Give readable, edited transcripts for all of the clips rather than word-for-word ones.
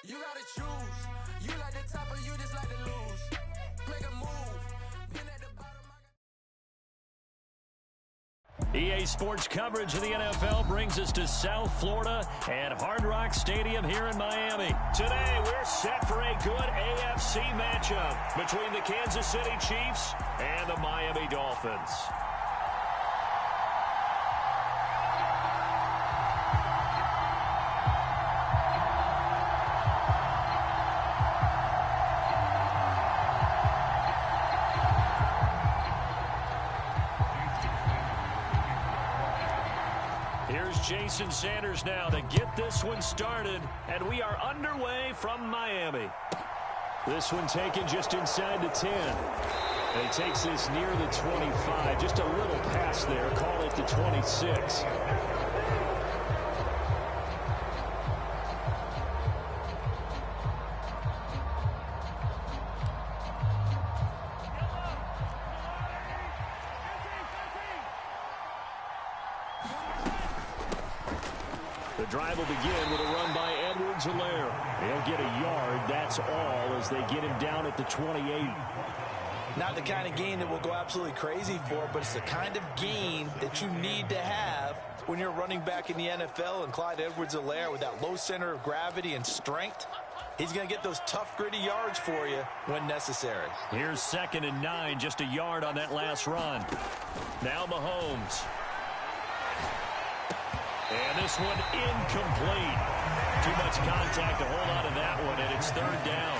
You gotta choose. You like the top or you just like to lose. Make a move. Been at the bottom. EA Sports coverage of the NFL brings us to South Florida and Hard Rock Stadium here in Miami. Today, we're set for a good AFC matchup between the Kansas City Chiefs and the Miami Dolphins. Here's Jason Sanders now to get this one started, and we are underway from Miami. This one taken just inside the 10. And he takes this near the 25, just a little past there, call it the 26. The drive will begin with a run by Edwards-Helaire. He'll get a yard, that's all, as they get him down at the 28. Not the kind of gain that we'll go absolutely crazy for, but it's the kind of gain that you need to have when you're running back in the NFL. And Clyde Edwards-Helaire, with that low center of gravity and strength, he's going to get those tough, gritty yards for you when necessary. Here's 2nd and 9, just a yard on that last run. Now Mahomes. And this one incomplete. Too much contact to hold on to that one, and it's 3rd down.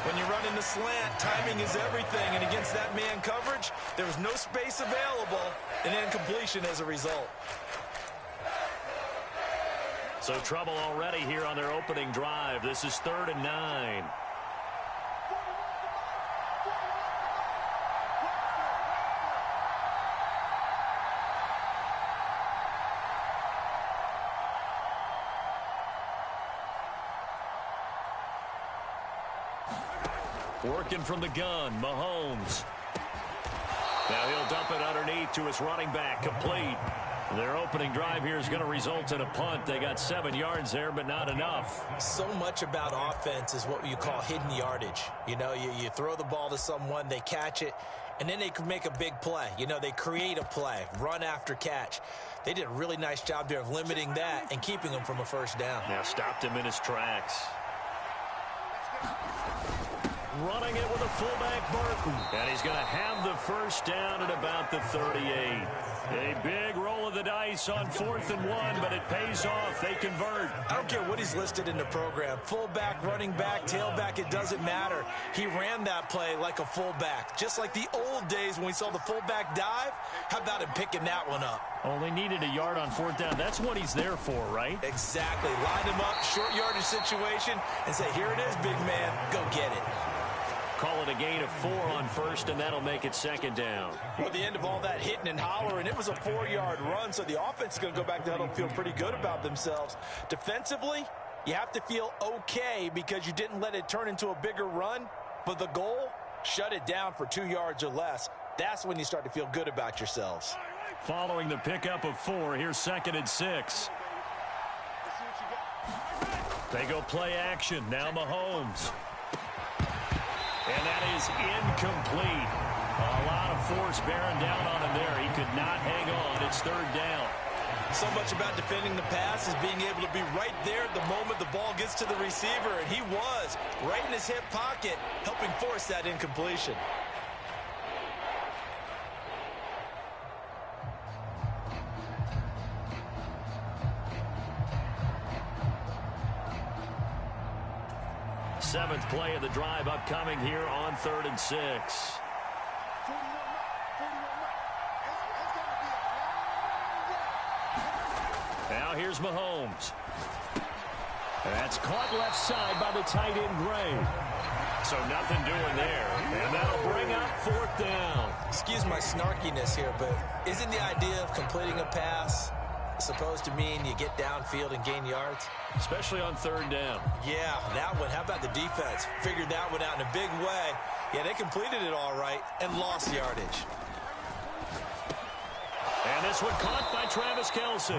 When you run in the slant, timing is everything, and against that man coverage, there was no space available, and incompletion as a result. So trouble already here on their opening drive. This is 3rd and 9. Working from the gun, Mahomes. Now he'll dump it underneath to his running back, complete. Their opening drive here is going to result in a punt. They got 7 yards there, but not enough. So much about offense is what you call hidden yardage. You know, you throw the ball to someone, they catch it, and then they can make a big play. You know, they create a play, run after catch. They did a really nice job there of limiting that and keeping him from a first down. Now stopped him in his tracks. Running it with a fullback, Barton. And he's going to have the first down at about the 38. A big roll of the dice on 4th and 1, but it pays off. They convert. I don't care what he's listed in the program. Fullback, running back, tailback, it doesn't matter. He ran that play like a fullback. Just like the old days when we saw the fullback dive. How about him picking that one up? Only needed a yard on 4th down. That's what he's there for, right? Exactly. Line him up, short yardage situation, and say, here it is, big man. Go get it. Call it a gain of 4 on 1st, and that'll make it 2nd down. Well, at the end of all that hitting and hollering, it was a 4-yard run, so the offense is going to go back to huddle and feel pretty good about themselves. Defensively, you have to feel okay because you didn't let it turn into a bigger run, but the goal, shut it down for 2 yards or less. That's when you start to feel good about yourselves. Following the pickup of 4, here's 2nd and 6. They go play action. Now Mahomes. And that is incomplete. A lot of force bearing down on him there. He could not hang on. It's 3rd down. So much about defending the pass is being able to be right there at the moment the ball gets to the receiver, and he was right in his hip pocket, helping force that incompletion. Seventh play of the drive upcoming here on 3rd and 6. Now here's Mahomes. That's caught left side by the tight end Gray. So nothing doing there. And that'll bring up 4th down. Excuse my snarkiness here, but isn't the idea of completing a pass supposed to mean you get downfield and gain yards? Especially on 3rd down. Yeah, that one. How about the defense? Figured that one out in a big way. Yeah, they completed it all right and lost yardage. And This one caught by Travis Kelce.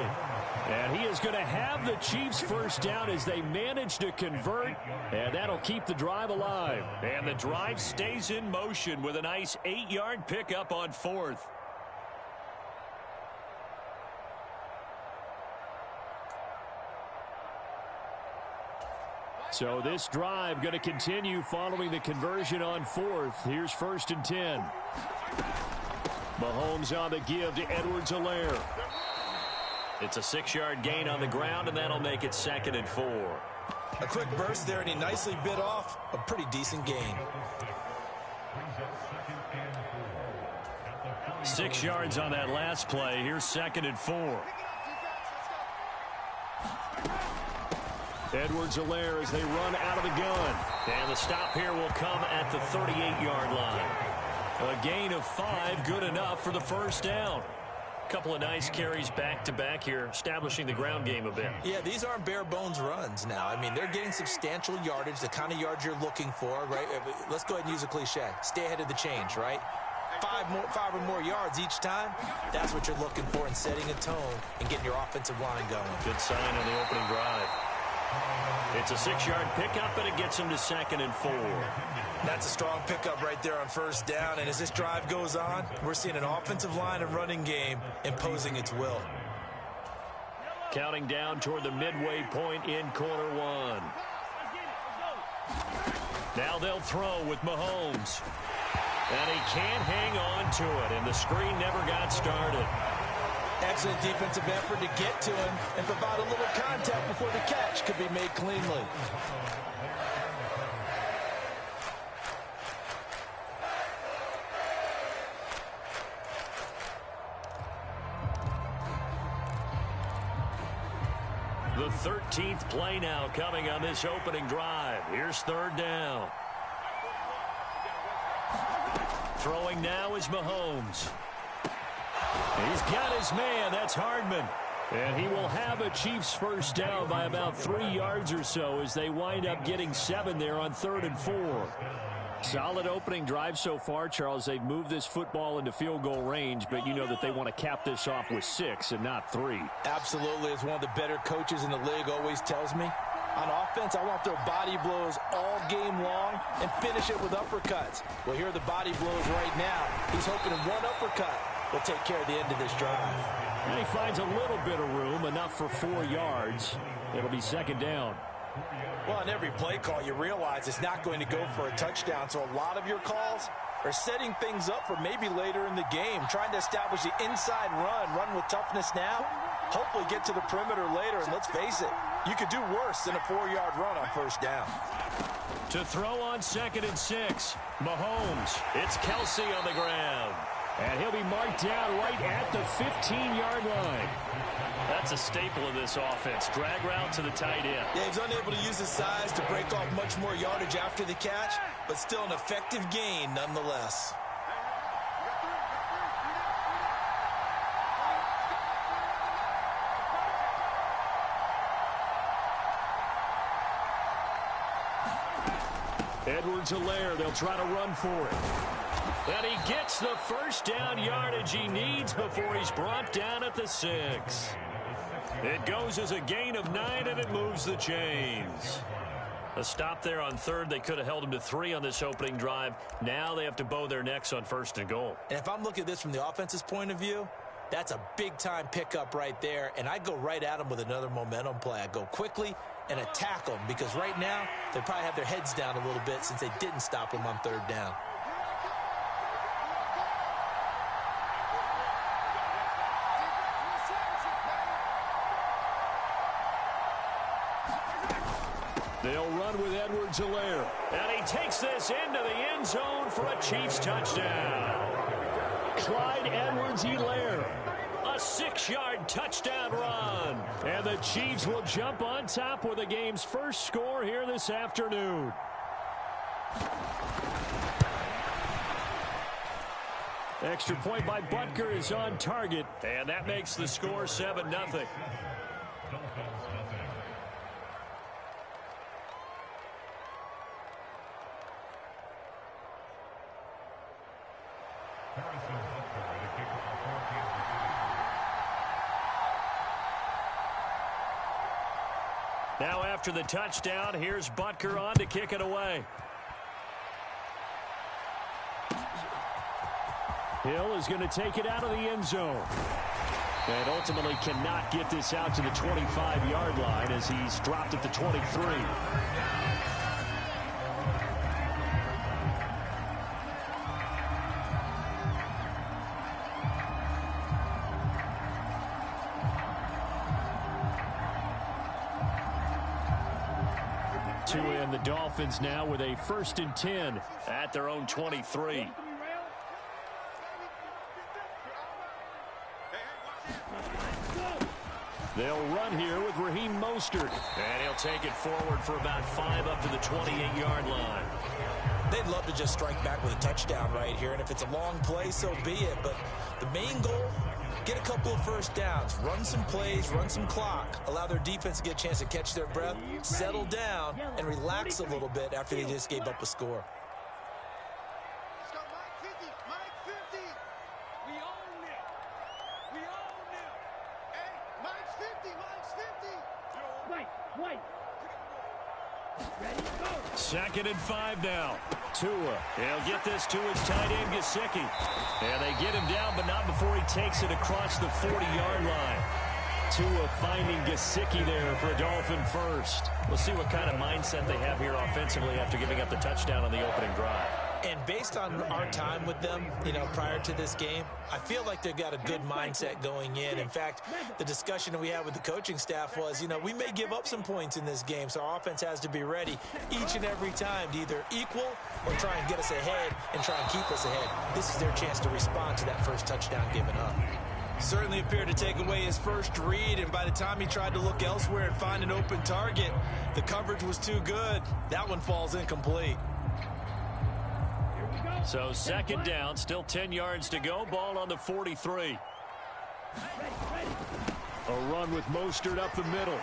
And he is going to have the Chiefs first down as they manage to convert, and that'll keep the drive alive. And the drive stays in motion with a nice 8-yard pickup on 4th. So this drive going to continue following the conversion on 4th. Here's 1st and 10. Mahomes on the give to Edwards-Helaire. It's a 6-yard gain on the ground, and that'll make it 2nd and 4. A quick burst there, and he nicely bit off a pretty decent gain. 6 yards on that last play. Here's 2nd and 4. Edwards-Helaire as they run out of the gun. And the stop here will come at the 38-yard line. A gain of 5, good enough for the first down. Couple of nice carries back-to-back here, establishing the ground game a bit. Yeah, these aren't bare-bones runs now. I mean, they're getting substantial yardage, the kind of yards you're looking for, right? Let's go ahead and use a cliche. Stay ahead of the change, right? 5 or more yards each time, that's what you're looking for in setting a tone and getting your offensive line going. Good sign on the opening drive. It's a 6-yard pickup, and it gets him to 2nd and 4. That's a strong pickup right there on first down. And as this drive goes on, we're seeing an offensive line and running game imposing its will. Counting down toward the midway point in quarter 1. Now they'll throw with Mahomes. And he can't hang on to it, and the screen never got started. Excellent defensive effort to get to him and provide a little contact before the catch could be made cleanly. The 13th play now coming on this opening drive. Here's 3rd down. Throwing now is Mahomes. He's got his man. That's Hardman. And he will have a Chiefs first down by about 3 yards or so as they wind up getting 7 there on 3rd and 4. Solid opening drive so far, Charles. They've moved this football into field goal range, but you know that they want to cap this off with 6 and not 3. Absolutely. As one of the better coaches in the league always tells me, on offense, I want their body blows all game long and finish it with uppercuts. Well, here are the body blows right now. He's hoping one uppercut will take care of the end of this drive. And he finds a little bit of room, enough for 4 yards. It'll be 2nd down. Well, on every play call, you realize it's not going to go for a touchdown. So a lot of your calls are setting things up for maybe later in the game, trying to establish the inside run with toughness now, hopefully get to the perimeter later. And let's face it, you could do worse than a 4-yard run on first down. To throw on 2nd and 6, Mahomes. It's Kelce on the ground. And he'll be marked down right at the 15-yard line. That's a staple of this offense. Drag route to the tight end. Yeah, he's unable to use his size to break off much more yardage after the catch, but still an effective gain nonetheless. Edwards-Helaire, they'll try to run for it. And he gets the first down yardage he needs before he's brought down at the 6. It goes as a gain of 9, and it moves the chains. A stop there on 3rd. They could have held him to 3 on this opening drive. Now they have to bow their necks on 1st and goal. And if I'm looking at this from the offense's point of view, that's a big-time pickup right there, and I go right at him with another momentum play. I go quickly and attack them because right now they probably have their heads down a little bit since they didn't stop him on 3rd down. They'll run with Edwards-Helaire. And he takes this into the end zone for a Chiefs touchdown. Clyde Edwards-Helaire. A 6-yard touchdown run. And the Chiefs will jump on top with the game's first score here this afternoon. Extra point by Butker is on target. And that makes the score 7-0. Now after the touchdown, here's Butker on to kick it away. Hill is going to take it out of the end zone. And ultimately cannot get this out to the 25-yard line as he's dropped at the 23. And the Dolphins now with a 1st and 10 at their own 23. They'll run here with Raheem Mostert. And he'll take it forward for about 5 up to the 28-yard line. They'd love to just strike back with a touchdown right here. And if it's a long play, so be it. But the main goal, get a couple of first downs, run some plays, run some clock, allow their defense to get a chance to catch their breath, settle down, and relax a little bit after they just gave up a score. Second and 5 now. Tua. He'll get this to his tight end, Gesicki. And they get him down, but not before he takes it across the 40-yard line. Tua finding Gesicki there for a Dolphin first. We'll see what kind of mindset they have here offensively after giving up the touchdown on the opening drive. And based on our time with them, prior to this game, I feel like they've got a good mindset going in. In fact, the discussion that we had with the coaching staff was, we may give up some points in this game, so our offense has to be ready each and every time to either equal or try and get us ahead and try and keep us ahead. This is their chance to respond to that first touchdown given up. Certainly appeared to take away his first read, and by the time he tried to look elsewhere and find an open target, the coverage was too good. That one falls incomplete. So second down, still 10 yards to go. Ball on the 43. A run with Mostert up the middle.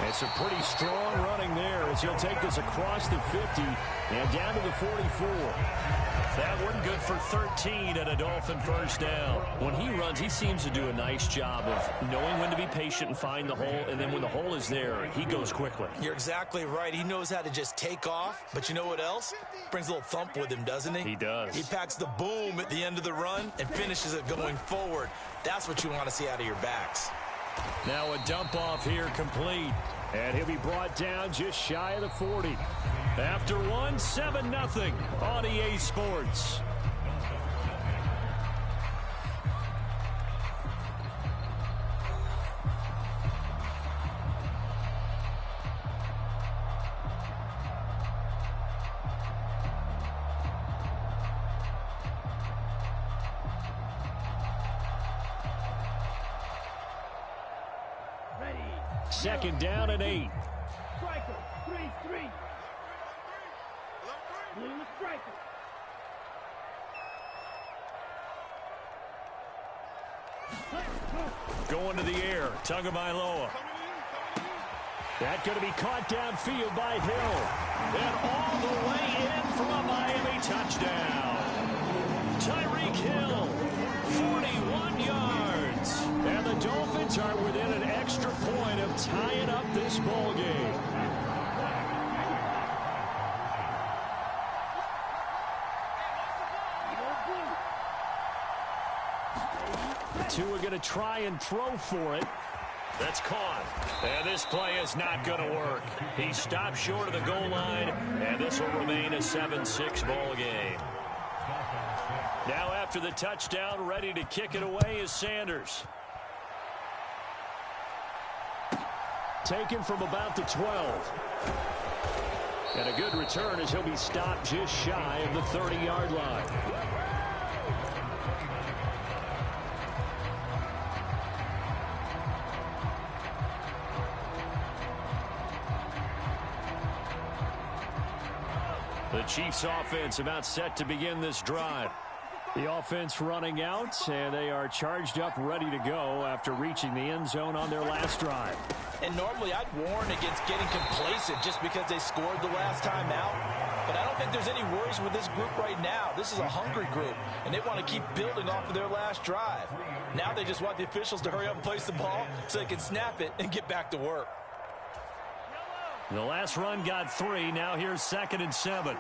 It's a pretty strong running there as he'll take this across the 50 and down to the 44. That one good for 13 and a Dolphin first down. When he runs, he seems to do a nice job of knowing when to be patient and find the hole, and then when the hole is there, he goes quickly. You're exactly right. He knows how to just take off, but you know what else? Brings a little thump with him, doesn't he? He does. He packs the boom at the end of the run and finishes it going forward. That's what you want to see out of your backs. Now a dump off here complete, and he'll be brought down just shy of the 40. After 7-0 on EA Sports. Second down and 8. Striker, 3-3. Blue striker. Going to the air, Tagovailoa. That going to be caught downfield by Hill. And all the way in for a Miami touchdown. Tyreek Hill, 41 yards. And the Dolphins are within an extra point of tying up this ball game. Tua going to try and throw for it. That's caught. And this play is not going to work. He stopped short of the goal line, and this will remain a 7-6 ball game. Now after the touchdown, ready to kick it away is Sanders. Taken from about the 12. And a good return as he'll be stopped just shy of the 30-yard line. The Chiefs offense about set to begin this drive. The offense running out, and they are charged up, ready to go after reaching the end zone on their last drive. And normally I'd warn against getting complacent just because they scored the last time out. But I don't think there's any worries with this group right now. This is a hungry group, and they want to keep building off of their last drive. Now they just want the officials to hurry up and place the ball so they can snap it and get back to work. The last run got 3. Now here's 2nd and 7.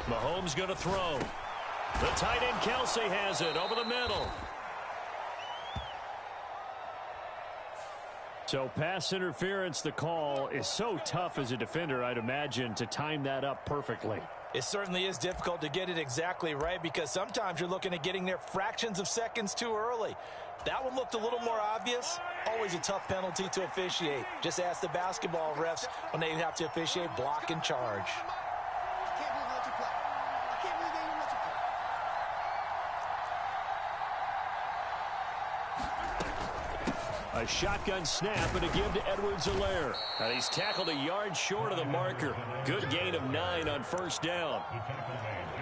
Mahomes going to throw. The tight end Kelsey has it over the middle. So pass interference, the call is so tough as a defender, I'd imagine, to time that up perfectly. It certainly is difficult to get it exactly right because sometimes you're looking at getting there fractions of seconds too early. That one looked a little more obvious. Always a tough penalty to officiate. Just ask the basketball refs when they have to officiate block and charge. A shotgun snap and a give to Edwards-Helaire. And he's tackled a yard short of the marker. Good gain of 9 on first down.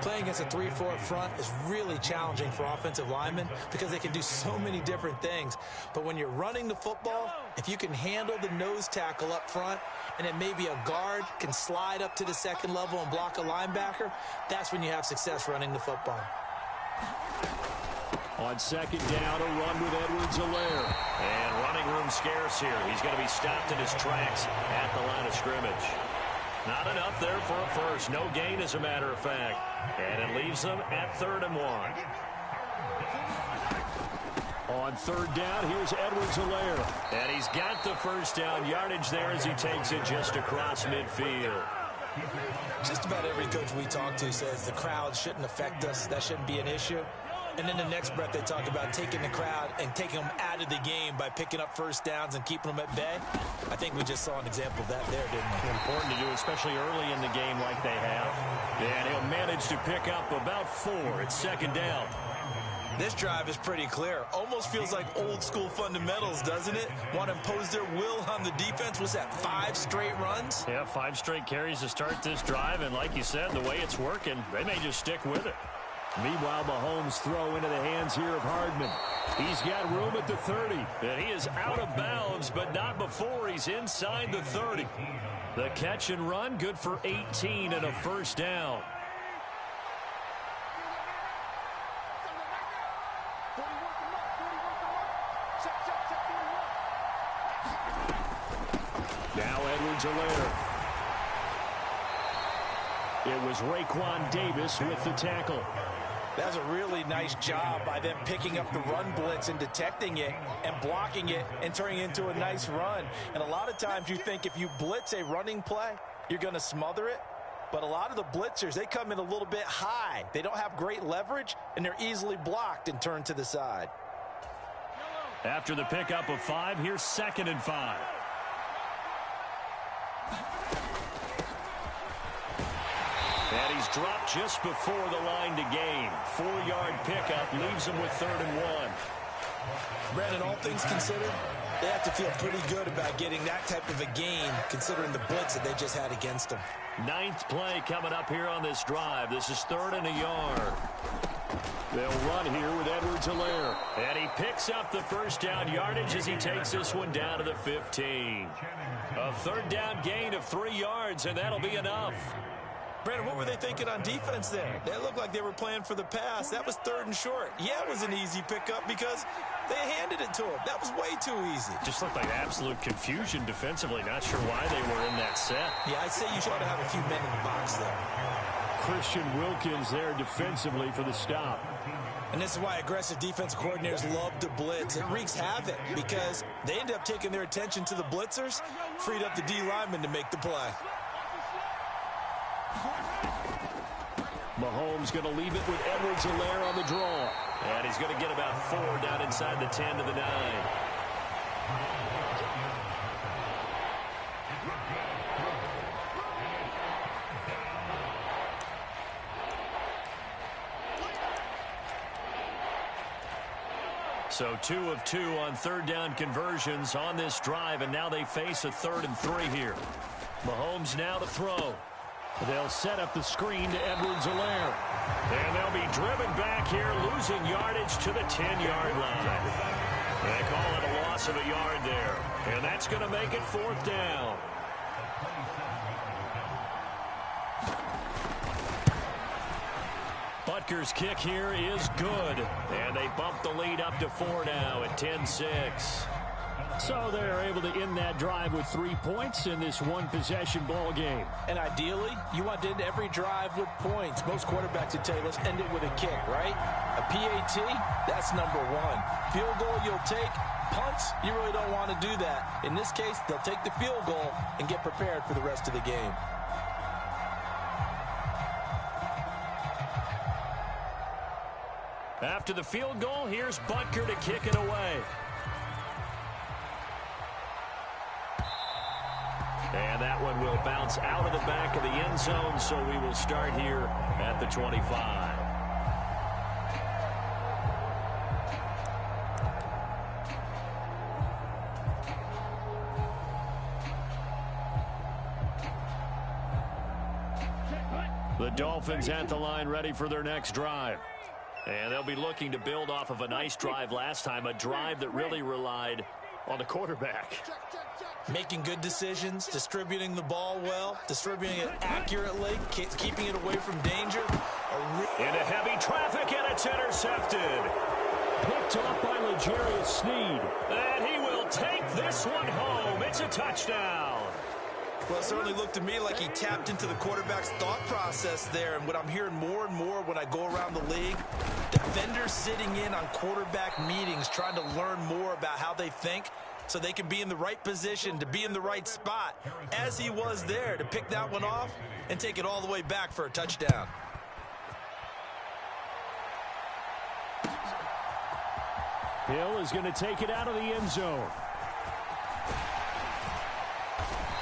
Playing against a 3-4 front is really challenging for offensive linemen because they can do so many different things. But when you're running the football, if you can handle the nose tackle up front and then maybe a guard can slide up to the second level and block a linebacker, that's when you have success running the football. On second down, a run with Edwards-Helaire. And running room scarce here. He's going to be stopped in his tracks at the line of scrimmage. Not enough there for a first. No gain, as a matter of fact. And it leaves them at 3rd and 1. On third down, here's Edwards-Helaire. And he's got the first down yardage there as he takes it just across midfield. Just about every coach we talk to says the crowd shouldn't affect us. That shouldn't be an issue. And then the next breath they talk about taking the crowd and taking them out of the game by picking up first downs and keeping them at bay. I think we just saw an example of that there, didn't we? Important to do, especially early in the game like they have. And he'll manage to pick up about 4 at second down. This drive is pretty clear. Almost feels like old school fundamentals, doesn't it? Want to impose their will on the defense. Was that 5 straight runs? Yeah, 5 straight carries to start this drive. And like you said, the way it's working, they may just stick with it. Meanwhile, Mahomes throw into the hands here of Hardman. He's got room at the 30. And he is out of bounds, but not before he's inside the 30. The catch and run, good for 18 and a first down. Now Edwards-Helaire. It was Raekwon Davis with the tackle. That's a really nice job by them picking up the run blitz and detecting it and blocking it and turning it into a nice run. And a lot of times you think if you blitz a running play, you're going to smother it. But a lot of the blitzers, they come in a little bit high. They don't have great leverage, and they're easily blocked and turned to the side. After the pickup of 5, here's 2nd and 5. And he's dropped just before the line to gain. 4-yard pickup leaves him with 3rd and 1. Brandon, all things considered, they have to feel pretty good about getting that type of a gain considering the blitz that they just had against them. 9th play coming up here on this drive. This is 3rd and a yard. They'll run here with Edwards-Helaire. And he picks up the first down yardage as he takes this one down to the 15. A 3rd down gain of 3 yards, and that'll be enough. Brandon, what were they thinking on defense there? They looked like they were playing for the pass. That was 3rd and short. Yeah, it was an easy pickup because they handed it to him. That was way too easy. Just looked like absolute confusion defensively. Not sure why they were in that set. Yeah, I'd say you ought to have a few men in the box there. Christian Wilkins there defensively for the stop. And this is why aggressive defense coordinators love to blitz. It wreaks havoc because they end up taking their attention to the blitzers, freed up the D lineman to make the play. Mahomes going to leave it with Edwards-Helaire on the draw. And he's going to get about 4 down inside the 10 to the 9. So 2 of 2 on 3rd down conversions on this drive, and now they face a 3rd and 3 here. Mahomes now to throw. They'll set up the screen to Edwards-Helaire. And they'll be driven back here, losing yardage to the 10-yard line. They call it a loss of a yard there. And that's going to make it 4th down. Butker's kick here is good. And they bump the lead up to 4 now at 10-6. So they're able to end that drive with 3 points in this one-possession ball game. And ideally, you want to end every drive with points. Most quarterbacks would tell you, let's end it with a kick, right? A PAT, that's number 1. Field goal you'll take. Punts, you really don't want to do that. In this case, they'll take the field goal and get prepared for the rest of the game. After the field goal, here's Butker to kick it away. And that one will bounce out of the back of the end zone, so we will start here at the 25. The Dolphins at the line ready for their next drive. And they'll be looking to build off of a nice drive last time, a drive that really relied on the quarterback. Making good decisions, distributing the ball well, distributing it accurately, keeping it away from danger. Into heavy traffic, and it's intercepted. Picked off by L'Jarius Sneed. And he will take this one home. It's a touchdown. Well, it certainly looked to me like he tapped into the quarterback's thought process there. And what I'm hearing more and more when I go around the league, defenders sitting in on quarterback meetings trying to learn more about how they think so they can be in the right position to be in the right spot, as he was there to pick that one off and take it all the way back for a touchdown. Hill is going to take it out of the end zone.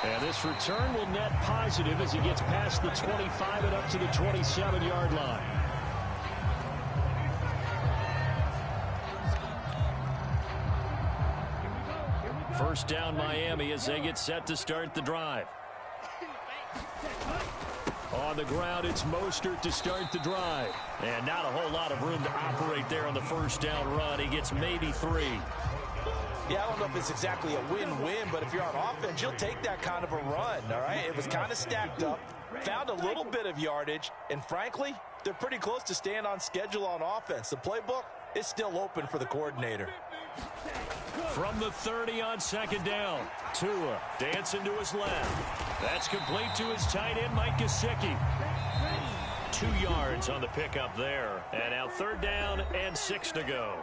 And this return will net positive as he gets past the 25 and up to the 27-yard line. First down Miami as they get set to start the drive. On the ground, it's Mostert to start the drive. And not a whole lot of room to operate there on the first down run. He gets maybe 3. Yeah, I don't know if it's exactly a win-win, but if you're on offense, you'll take that kind of a run, all right? It was kind of stacked up, found a little bit of yardage, and frankly, they're pretty close to staying on schedule on offense. The playbook is still open for the coordinator. From the 30 on second down, Tua dancing to his left. That's complete to his tight end, Mike Gesicki. 2 yards on the pickup there. And now 3rd down and 6 to go.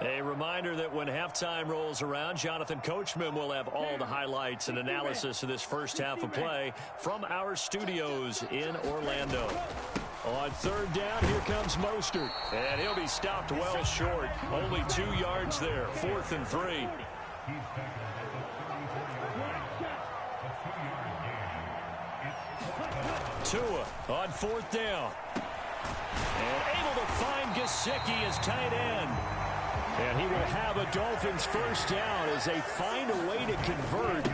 A reminder that when halftime rolls around, Jonathan Coachman will have all the highlights and analysis of this first half of play from our studios in Orlando. On 3rd down, here comes Mostert. And he'll be stopped well short. Only 2 yards there. 4th and 3. Tua on 4th down. And able to find Gesicki as tight end. And he will have a Dolphins first down as they find a way to convert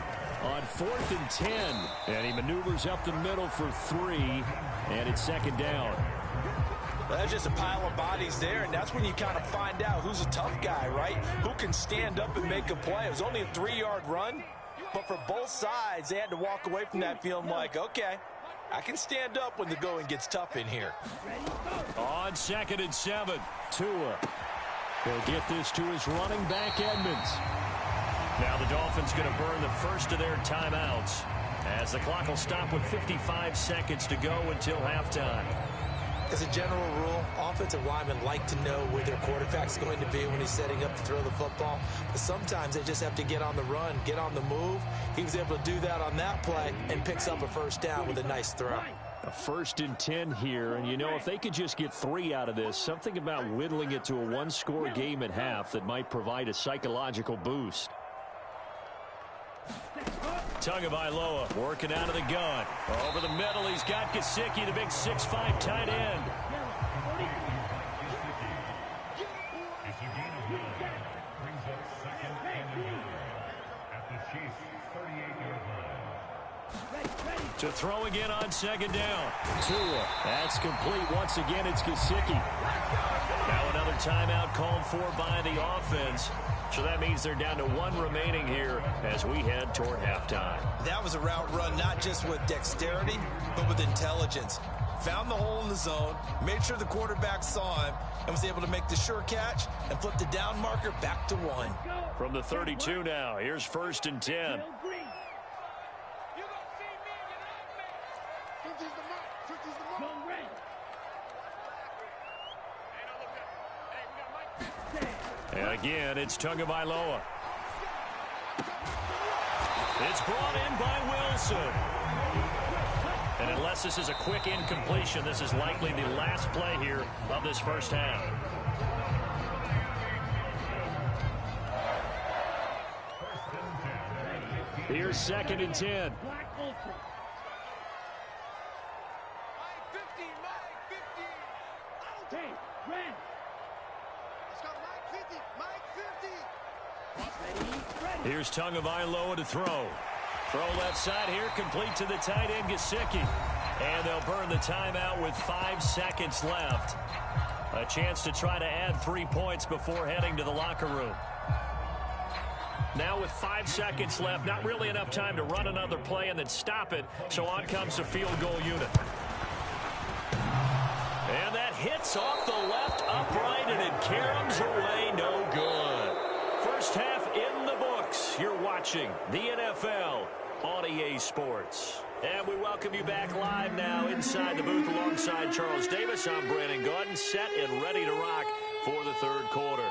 on 4th and 10. And he maneuvers up the middle for 3. And it's 2nd down. Well, that's just a pile of bodies there, and that's when you kind of find out who's a tough guy, right? Who can stand up and make a play. It was only a 3-yard run, but for both sides, they had to walk away from that feeling like, okay, I can stand up when the going gets tough in here. On 2nd and 7, Tua will get this to his running back, Edmonds. Now the Dolphins going to burn the first of their timeouts as the clock will stop with 55 seconds to go until halftime. As a general rule, offensive linemen like to know where their quarterback's going to be when he's setting up to throw the football. But sometimes they just have to get on the run, get on the move. He was able to do that on that play and picks up a first down with a nice throw. A 1st and 10 here, and you know, if they could just get 3 out of this, something about whittling it to a 1-score game at half that might provide a psychological boost. Tagovailoa working out of the gun. Over the middle, he's got Gesicki, the big 6'5" tight end. To throw again on 2nd down. Tua. That's complete. Once again, it's Gesicki. Now another timeout called for by the offense. So that means they're down to 1 remaining here as we head toward halftime. That was a route run not just with dexterity, but with intelligence. Found the hole in the zone, made sure the quarterback saw him, and was able to make the sure catch and flip the down marker back to 1. From the 32 now, here's 1st and 10. And again, it's Tagovailoa. It's brought in by Wilson. And unless this is a quick incompletion, this is likely the last play here of this first half. Here's 2nd and 10. Here's Tagovailoa to throw. Throw left side here, complete to the tight end, Gesicki. And they'll burn the timeout with 5 seconds left. A chance to try to add 3 points before heading to the locker room. Now with 5 seconds left, not really enough time to run another play and then stop it. So on comes the field goal unit. And that hits off the left upright, and it caroms away, no good. First half in the books. You're watching the NFL on EA Sports. And we welcome you back live now inside the booth alongside Charles Davis. I'm Brandon Gaudin, set and ready to rock for the 3rd quarter.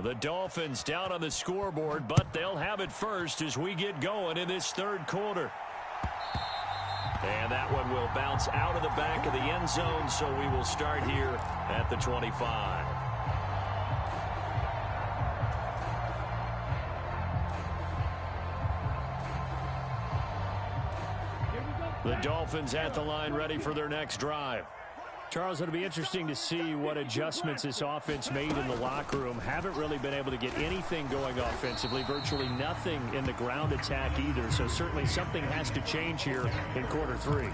The Dolphins down on the scoreboard, but they'll have it first as we get going in this 3rd quarter. And that one will bounce out of the back of the end zone, so we will start here at the 25. The Dolphins at the line, ready for their next drive. Charles, it'll be interesting to see what adjustments this offense made in the locker room. Haven't really been able to get anything going offensively, virtually nothing in the ground attack either. So certainly something has to change here in quarter 3.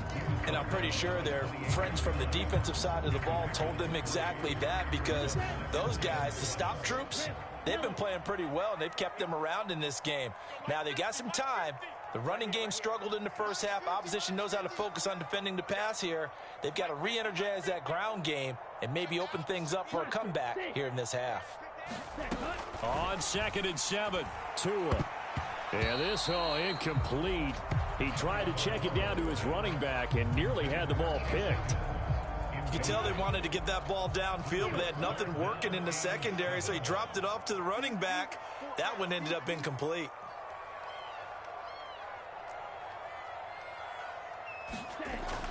And I'm pretty sure their friends from the defensive side of the ball told them exactly that, because those guys, the stop troops, they've been playing pretty well, and they've kept them around in this game. Now they've got some time. The running game struggled in the first half. Opposition knows how to focus on defending the pass here. They've got to re-energize that ground game and maybe open things up for a comeback here in this half. On 2nd and 7, Tua. And this all incomplete. He tried to check it down to his running back and nearly had the ball picked. You can tell they wanted to get that ball downfield, but they had nothing working in the secondary, so he dropped it off to the running back. That one ended up incomplete.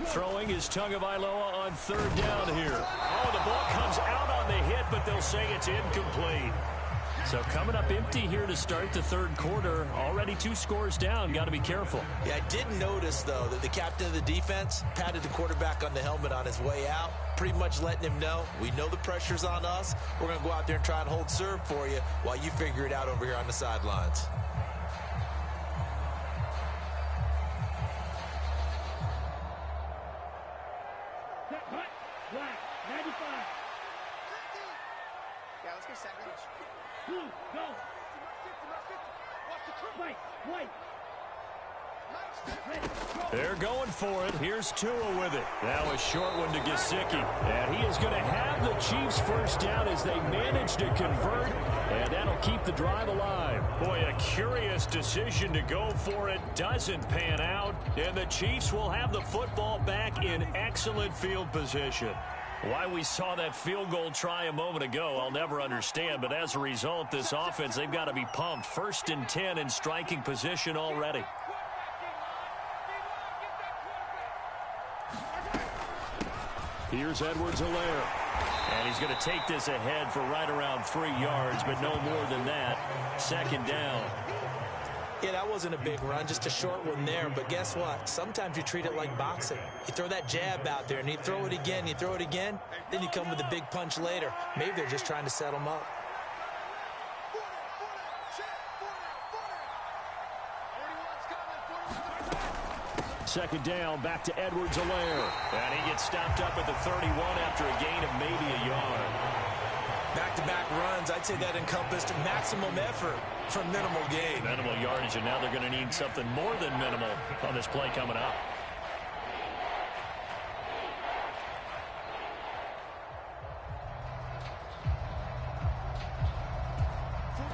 Throwing is Tagovailoa on 3rd down here. Oh, the ball comes out on the hit, but they'll say it's incomplete. So coming up empty here to start the 3rd quarter. Already 2 scores down. Got to be careful. Yeah, I did notice, though, that the captain of the defense patted the quarterback on the helmet on his way out, pretty much letting him know, we know the pressure's on us. We're going to go out there and try and hold serve for you while you figure it out over here on the sidelines. They're going for it. Here's Tua with it. Now a short one to Gesicki. And he is going to have the Chiefs first down as they manage to convert. And that'll keep the drive alive. Boy, a curious decision to go for it. Doesn't pan out. And the Chiefs will have the football back in excellent field position. Why we saw that field goal try a moment ago, I'll never understand. But as a result, this offense, they've got to be pumped. 1st and 10 in striking position already. Here's Edwards-Helaire. And he's going to take this ahead for right around 3 yards, but no more than that. 2nd down. Yeah, that wasn't a big run, just a short one there. But guess what? Sometimes you treat it like boxing. You throw that jab out there, and you throw it again, you throw it again, then you come with a big punch later. Maybe they're just trying to set them up. Second down, back to Edwards-Helaire. And he gets stopped up at the 31 after a gain of maybe a yard. Back-to-back runs, I'd say that encompassed maximum effort for minimal gain. Minimal yardage, and now they're going to need something more than minimal on this play coming up.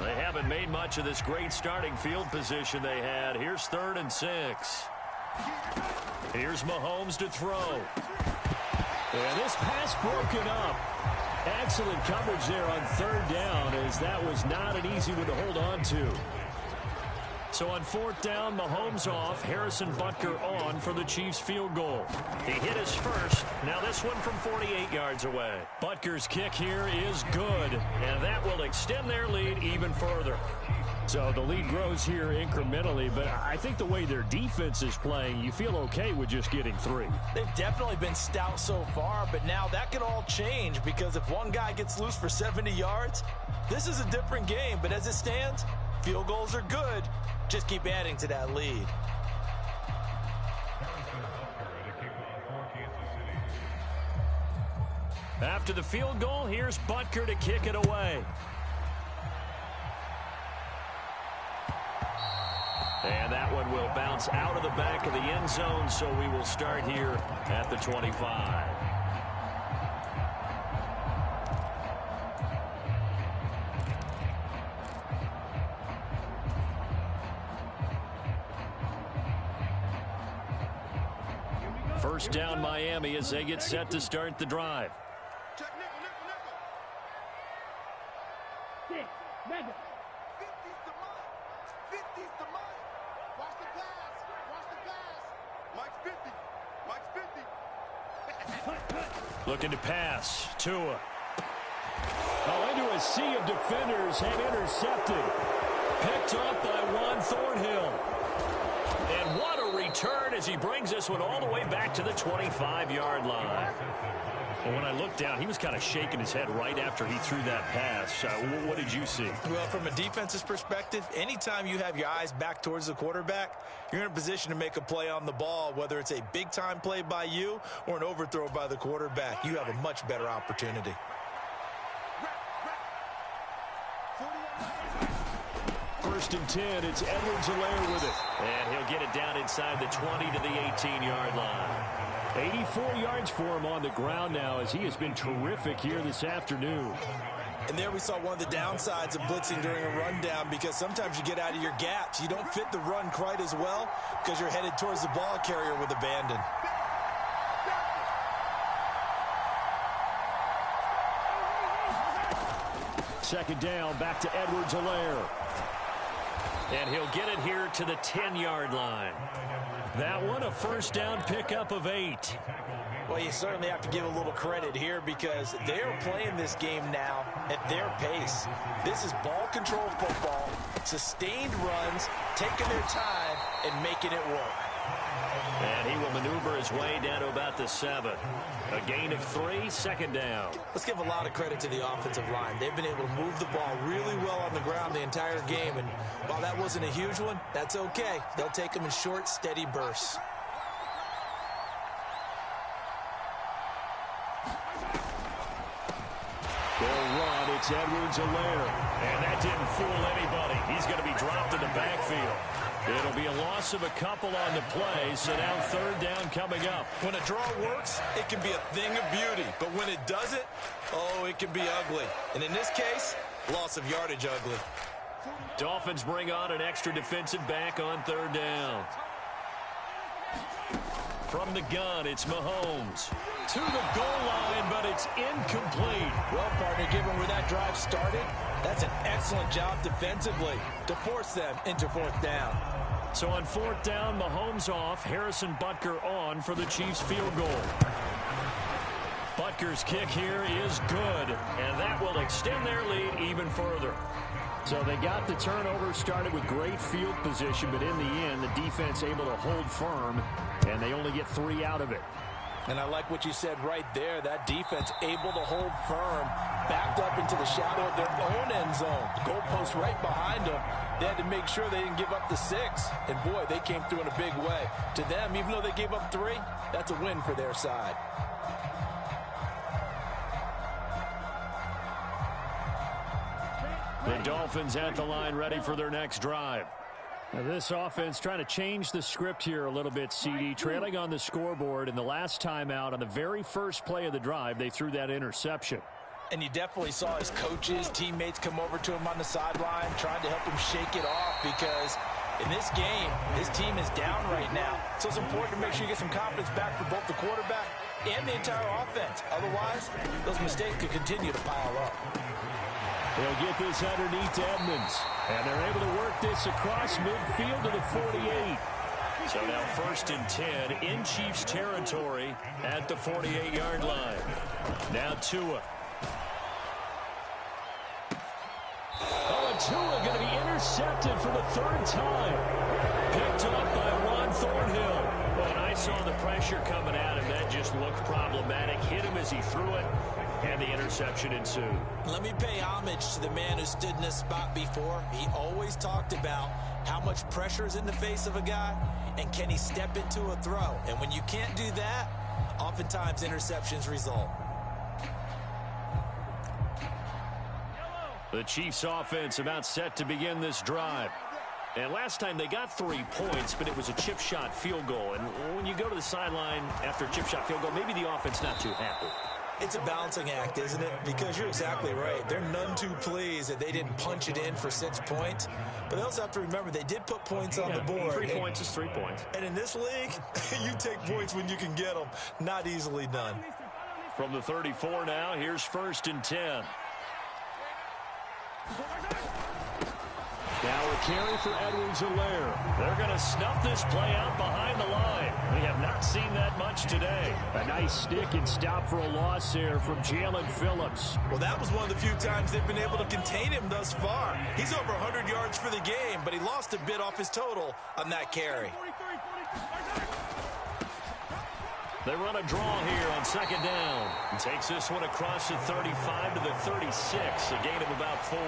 They haven't made much of this great starting field position they had. Here's 3rd and 6. Here's Mahomes to throw. And this pass broken up. Excellent coverage there on 3rd down, as that was not an easy one to hold on to. So on 4th down, Mahomes off, Harrison Butker on for the Chiefs field goal. He hit his first. Now this one from 48 yards away. Butker's kick here is good, and that will extend their lead even further. So the lead grows here incrementally, but I think the way their defense is playing, you feel okay with just getting 3. They've definitely been stout so far, but now that can all change, because if one guy gets loose for 70 yards, this is a different game. But as it stands, field goals are good. Just keep adding to that lead. After the field goal, here's Butker to kick it away. And that one will bounce out of the back of the end zone, so we will start here at the 25. First down, Miami, as they get set to start the drive. Check nickel, nickel, nickel. 6, mega. 50's the Mike. 50's the Mike. Watch the pass. Watch the pass. Mike's 50. Mike's 50. Looking to pass. Tua. Oh, into a sea of defenders and intercepted. Picked off by Juan Thornhill. And what a return as he brings this one all the way back to the 25-yard line. Well, when I looked down, he was kind of shaking his head right after he threw that pass. What did you see? Well, from a defense's perspective, anytime you have your eyes back towards the quarterback, you're in a position to make a play on the ball, whether it's a big-time play by you or an overthrow by the quarterback. You have a much better opportunity. First and 10, it's Edwards-Helaire with it. And he'll get it down inside the 20 to the 18-yard line. 84 yards for him on the ground now, as he has been terrific here this afternoon. And there we saw one of the downsides of blitzing during a rundown, because sometimes you get out of your gaps. You don't fit the run quite as well because you're headed towards the ball carrier with abandon. Second down, back to Edwards-Helaire. And he'll get it here to the 10-yard line. That one, a first down pickup of 8. Well, you certainly have to give a little credit here, because they're playing this game now at their pace. This is ball control football, sustained runs, taking their time and making it work. And he will maneuver his way down to about the 7. A gain of 3, second down. Let's give a lot of credit to the offensive line. They've been able to move the ball really well on the ground the entire game. And while that wasn't a huge one, that's okay. They'll take them in short, steady bursts. They'll run. It's Edwards-Helaire. And that didn't fool anybody. He's going to be dropped in the backfield. It'll be a loss of a couple on the play, so now third down coming up. When a draw works, it can be a thing of beauty. But when it doesn't, oh, it can be ugly. And in this case, loss of yardage ugly. Dolphins bring on an extra defensive back on third down. From the gun, it's Mahomes. To the goal line, but it's incomplete. Well, partner, given where that drive started, that's an excellent job defensively to force them into fourth down. So on fourth down, Mahomes off, Harrison Butker on for the Chiefs field goal. Butker's kick here is good, and that will extend their lead even further. So they got the turnover started with great field position, but in the end, the defense able to hold firm, and they only get 3 out of it. And I like what you said right there. That defense able to hold firm, backed up into the shadow of their own end zone. Goalpost right behind them. They had to make sure they didn't give up the 6. And, boy, they came through in a big way. To them, even though they gave up 3, that's a win for their side. The Dolphins at the line ready for their next drive. Now this offense trying to change the script here a little bit, CD. Trailing on the scoreboard, and the last time out on the very first play of the drive, they threw that interception. And you definitely saw his coaches, teammates come over to him on the sideline, trying to help him shake it off, because in this game, his team is down right now. So it's important to make sure you get some confidence back for both the quarterback and the entire offense. Otherwise, those mistakes could continue to pile up. They'll get this underneath to Edmonds. And they're able to work this across midfield to the 48. So now 1st and 10 in Chiefs territory at the 48-yard line. Now Tua. Oh, and Tua going to be intercepted for the 3rd time. Picked up by Juan Thornhill. When I saw the pressure coming at him, that just looked problematic. Hit him as he threw it, and the interception ensued. Let me pay homage to the man who stood in this spot before. He always talked about how much pressure is in the face of a guy, and can he step into a throw. And when you can't do that, oftentimes interceptions result. The Chiefs offense about set to begin this drive. And last time they got 3 points, but it was a chip shot field goal. And when you go to the sideline after a chip shot field goal, maybe the offense not too happy. It's a balancing act, isn't it? Because you're exactly right. They're none too pleased that they didn't punch it in for 6 points. But they also have to remember they did put points on the board. 3 points is 3 points. And in this league, you take points when you can get them. Not easily done. From the 34 now, here's 1st and 10. Now a carry for Edwards-Helaire. They're going to snuff this play out behind the line. We have not seen that much today. A nice stick and stop for a loss there from Jalen Phillips. Well, that was one of the few times they've been able to contain him thus far. He's over 100 yards for the game, but he lost a bit off his total on that carry. They run a draw here on 2nd down. And takes this one across the 35 to the 36, a gain of about 4.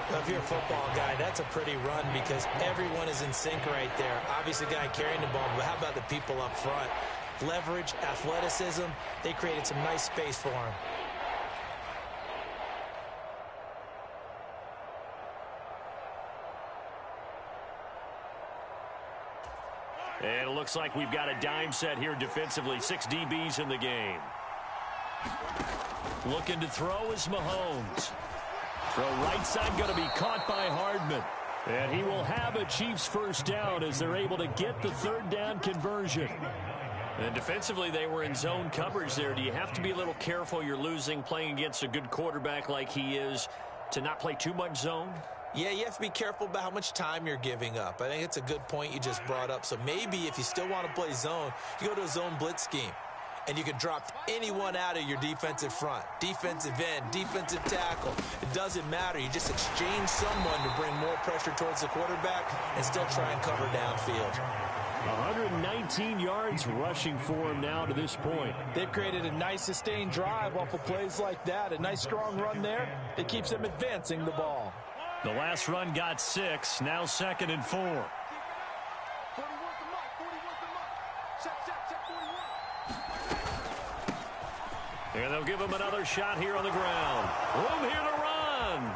If you're a football guy, that's a pretty run because everyone is in sync right there. Obviously, the guy carrying the ball, but how about the people up front? Leverage, athleticism, they created some nice space for him. And it looks like we've got a dime set here defensively. 6 DBs in the game. Looking to throw is Mahomes. Throw right side going to be caught by Hardman. And he will have a Chiefs 1st down as they're able to get the 3rd down conversion. And defensively, they were in zone coverage there. Do you have to be a little careful? You're losing playing against a good quarterback like he is to not play too much zone? Yeah, you have to be careful about how much time you're giving up. I think it's a good point you just brought up. So maybe if you still want to play zone, you go to a zone blitz scheme. And you can drop anyone out of your defensive front. Defensive end, defensive tackle. It doesn't matter. You just exchange someone to bring more pressure towards the quarterback and still try and cover downfield. 119 yards rushing for him now to this point. They've created a nice sustained drive off of plays like that. A nice strong run there. It keeps them advancing the ball. The last run got 6. Now 2nd and 4. 41 to Mike. 41 to Mike. Check 41. And they'll give him another shot here on the ground. Room here to run.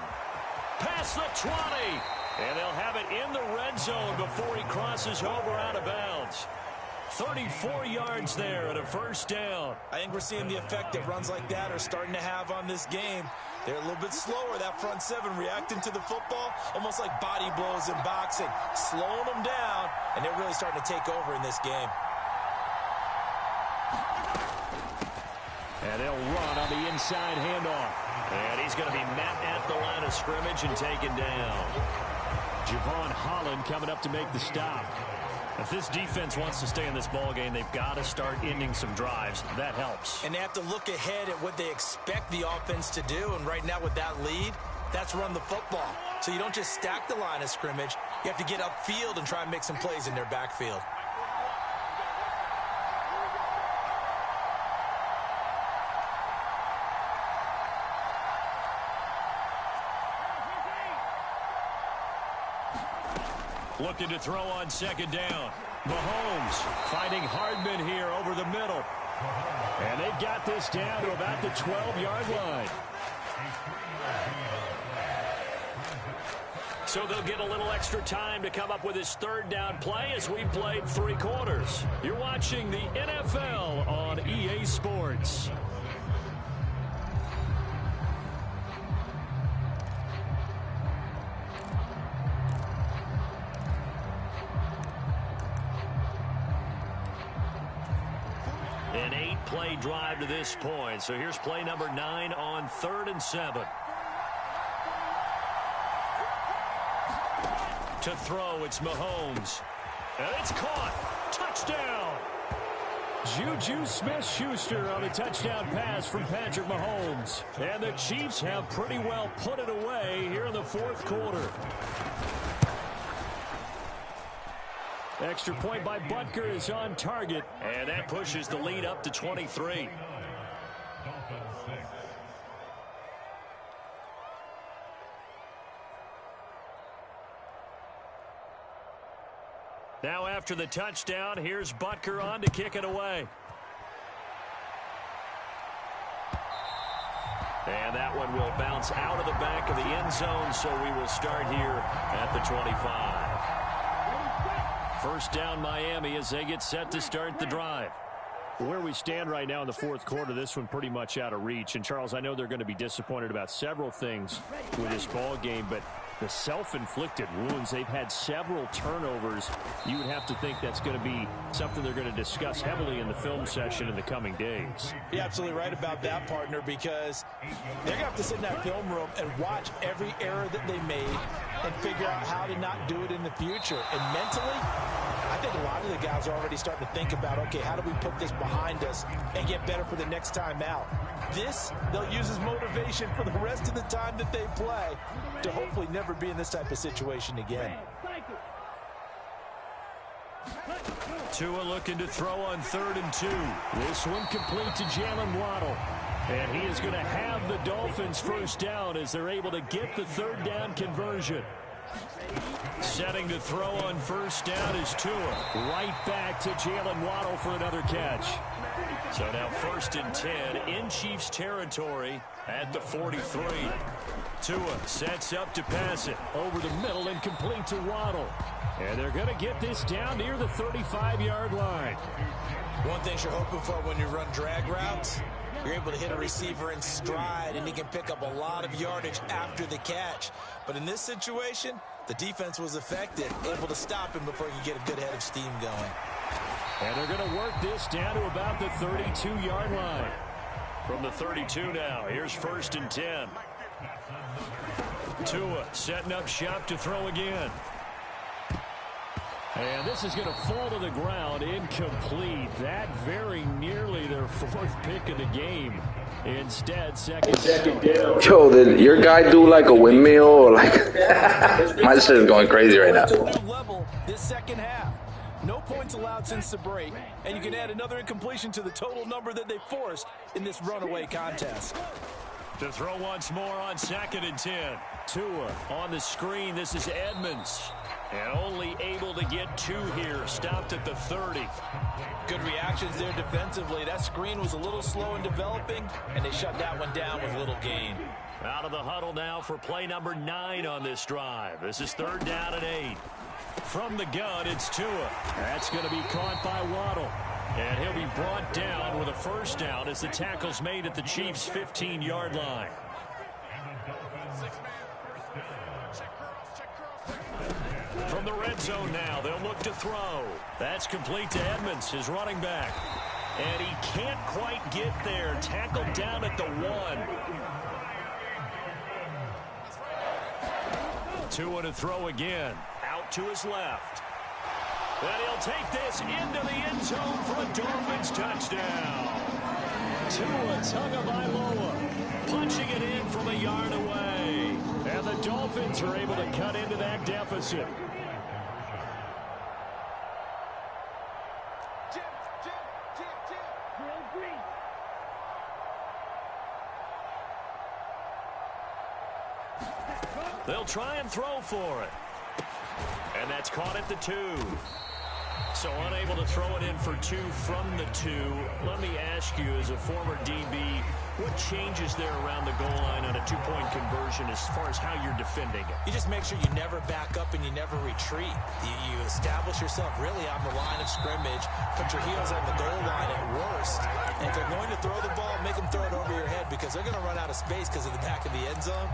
Past the 20. And they'll have it in the red zone before he crosses over out of bounds. 34 yards there and a 1st down. I think we're seeing the effect that runs like that are starting to have on this game. They're a little bit slower, that front 7, reacting to the football, almost like body blows in boxing, slowing them down, and they're really starting to take over in this game. And they'll run on the inside handoff. And he's going to be met at the line of scrimmage and taken down. Javon Holland coming up to make the stop. If this defense wants to stay in this ballgame, they've got to start ending some drives. That helps. And they have to look ahead at what they expect the offense to do. And right now with that lead, That's run the football. So you don't just stack the line of scrimmage. You have to get upfield and try and make some plays in their backfield. Looking to throw on second down. Mahomes finding Hardman here over the middle. And they've got this down to about the 12-yard line. So they'll get a little extra time to come up with his third down play as we played 3 quarters. You're watching the NFL on EA Sports. An 8-play drive to this point. So here's play number 9 on 3rd and 7. To throw, it's Mahomes. And it's caught. Touchdown. Juju Smith-Schuster on a touchdown pass from Patrick Mahomes. And the Chiefs have pretty well put it away here in the 4th quarter. Extra point by Butker is on target. And that pushes the lead up to 23. Now after the touchdown, here's Butker on to kick it away. And that one will bounce out of the back of the end zone, so we will start here at the 25. First down Miami as they get set to start the drive. Where we stand right now in the 4th quarter, this one pretty much out of reach. And, Charles, I know they're going to be disappointed about several things with this ball game, but the self-inflicted wounds, they've had several turnovers. You would have to think that's going to be something they're going to discuss heavily in the film session in the coming days. You're absolutely right about that, partner, because they're going to have to sit in that film room and watch every error that they made and figure out how to not do it in the future. And mentally, I think a lot of the guys are already starting to think about, okay, how do we put this behind us and get better for the next time out? This, they'll use as motivation for the rest of the time that they play to hopefully never be in this type of situation again. Tua looking to throw on 3rd and 2. This one complete to Jalen Waddle. And he is going to have the Dolphins first down as they're able to get the 3rd down conversion. Setting to throw on first down is Tua. Right back to Jalen Waddle for another catch. So now 1st and 10 in Chiefs territory at the 43. Tua sets up to pass it over the middle and complete to Waddle. And they're going to get this down near the 35-yard line. One thing you're hoping for when you run drag routes, you're able to hit a receiver in stride, and he can pick up a lot of yardage after the catch. But in this situation, the defense was effective, able to stop him before he could get a good head of steam going. And they're going to work this down to about the 32-yard line. From the 32 now, here's 1st and 10. Tua setting up shop to throw again. And this is going to fall to the ground, incomplete. That very nearly their 4th pick of the game. Instead, second down. Yo, did your guy do like a windmill or like my shit is going crazy right now. Level this second half. No points allowed since the break, and you can add another incompletion to the total number that they forced in this runaway contest. To throw once more on 2nd and 10. Tua on the screen. This is Edmonds. And only able to get 2 here. Stopped at the 30. Good reactions there defensively. That screen was a little slow in developing, and they shut that one down with little gain. Out of the huddle now for play number 9 on this drive. This is 3rd down and 8. From the gun, it's Tua. That's going to be caught by Waddle. And he'll be brought down with a first down as the tackle's made at the Chiefs' 15-yard line. From the red zone now, they'll look to throw. That's complete to Edmonds, his running back. And he can't quite get there. Tackled down at the 1. Tua to throw again. Out to his left. And he'll take this into the end zone for a Dolphins touchdown. Tua Tagovailoa punching it in from a yard away. the Dolphins are able to cut into that deficit. They'll try and throw for it. And that's caught at the 2. So unable to throw it in for 2 from the 2. Let me ask you, as a former DB, what changes there around the goal line on a 2-point conversion as far as how you're defending it? You just make sure you never back up and you never retreat. You establish yourself really on the line of scrimmage, put your heels on the goal line at worst. And if they're going to throw the ball, make them throw it over your head because they're going to run out of space because of the back of the end zone.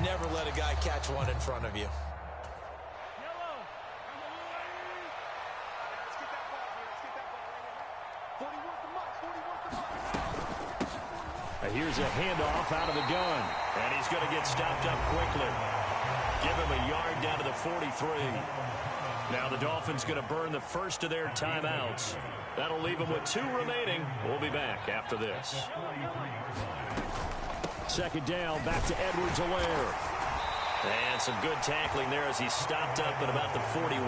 Never let a guy catch one in front of you. Here's a handoff out of the gun. And he's going to get stopped up quickly. Give him a yard down to the 43. Now the Dolphins going to burn the first of their timeouts. That'll leave them with 2 remaining. We'll be back after this. Second down, back to Edwards-Helaire. And some good tackling there as he stopped up at about the 41.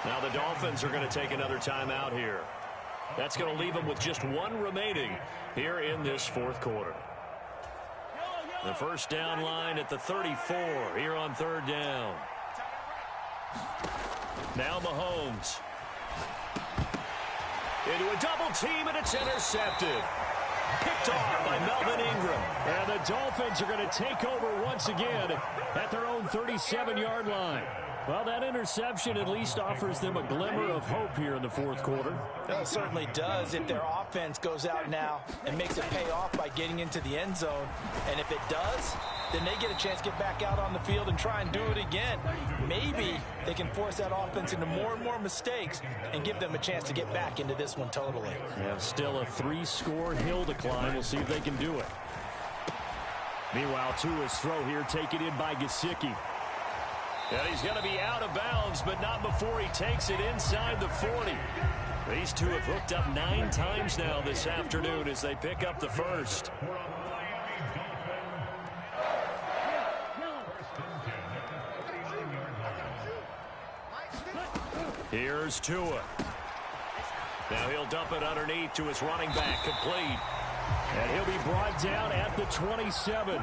Now the Dolphins are going to take another timeout here. That's going to leave them with just 1 remaining here in this fourth quarter. The first down line at the 34 here on third down. Now Mahomes. Into a double team, and it's intercepted. Picked off by Melvin Ingram. And the Dolphins are going to take over once again at their own 37-yard line. Well, that interception at least offers them a glimmer of hope here in the fourth quarter. It certainly does if their offense goes out now and makes it pay off by getting into the end zone. And if it does, then they get a chance to get back out on the field and try and do it again. Maybe they can force that offense into more and more mistakes and give them a chance to get back into this one totally. Yeah, still a 3-score hill to climb. We'll see if they can do it. Meanwhile, Tua's throw here taken in by Gesicki. And he's going to be out of bounds, but not before he takes it inside the 40. These two have hooked up 9 times now this afternoon as they pick up the first. Here's Tua. Now he'll dump it underneath to his running back, complete. And he'll be brought down at the 27.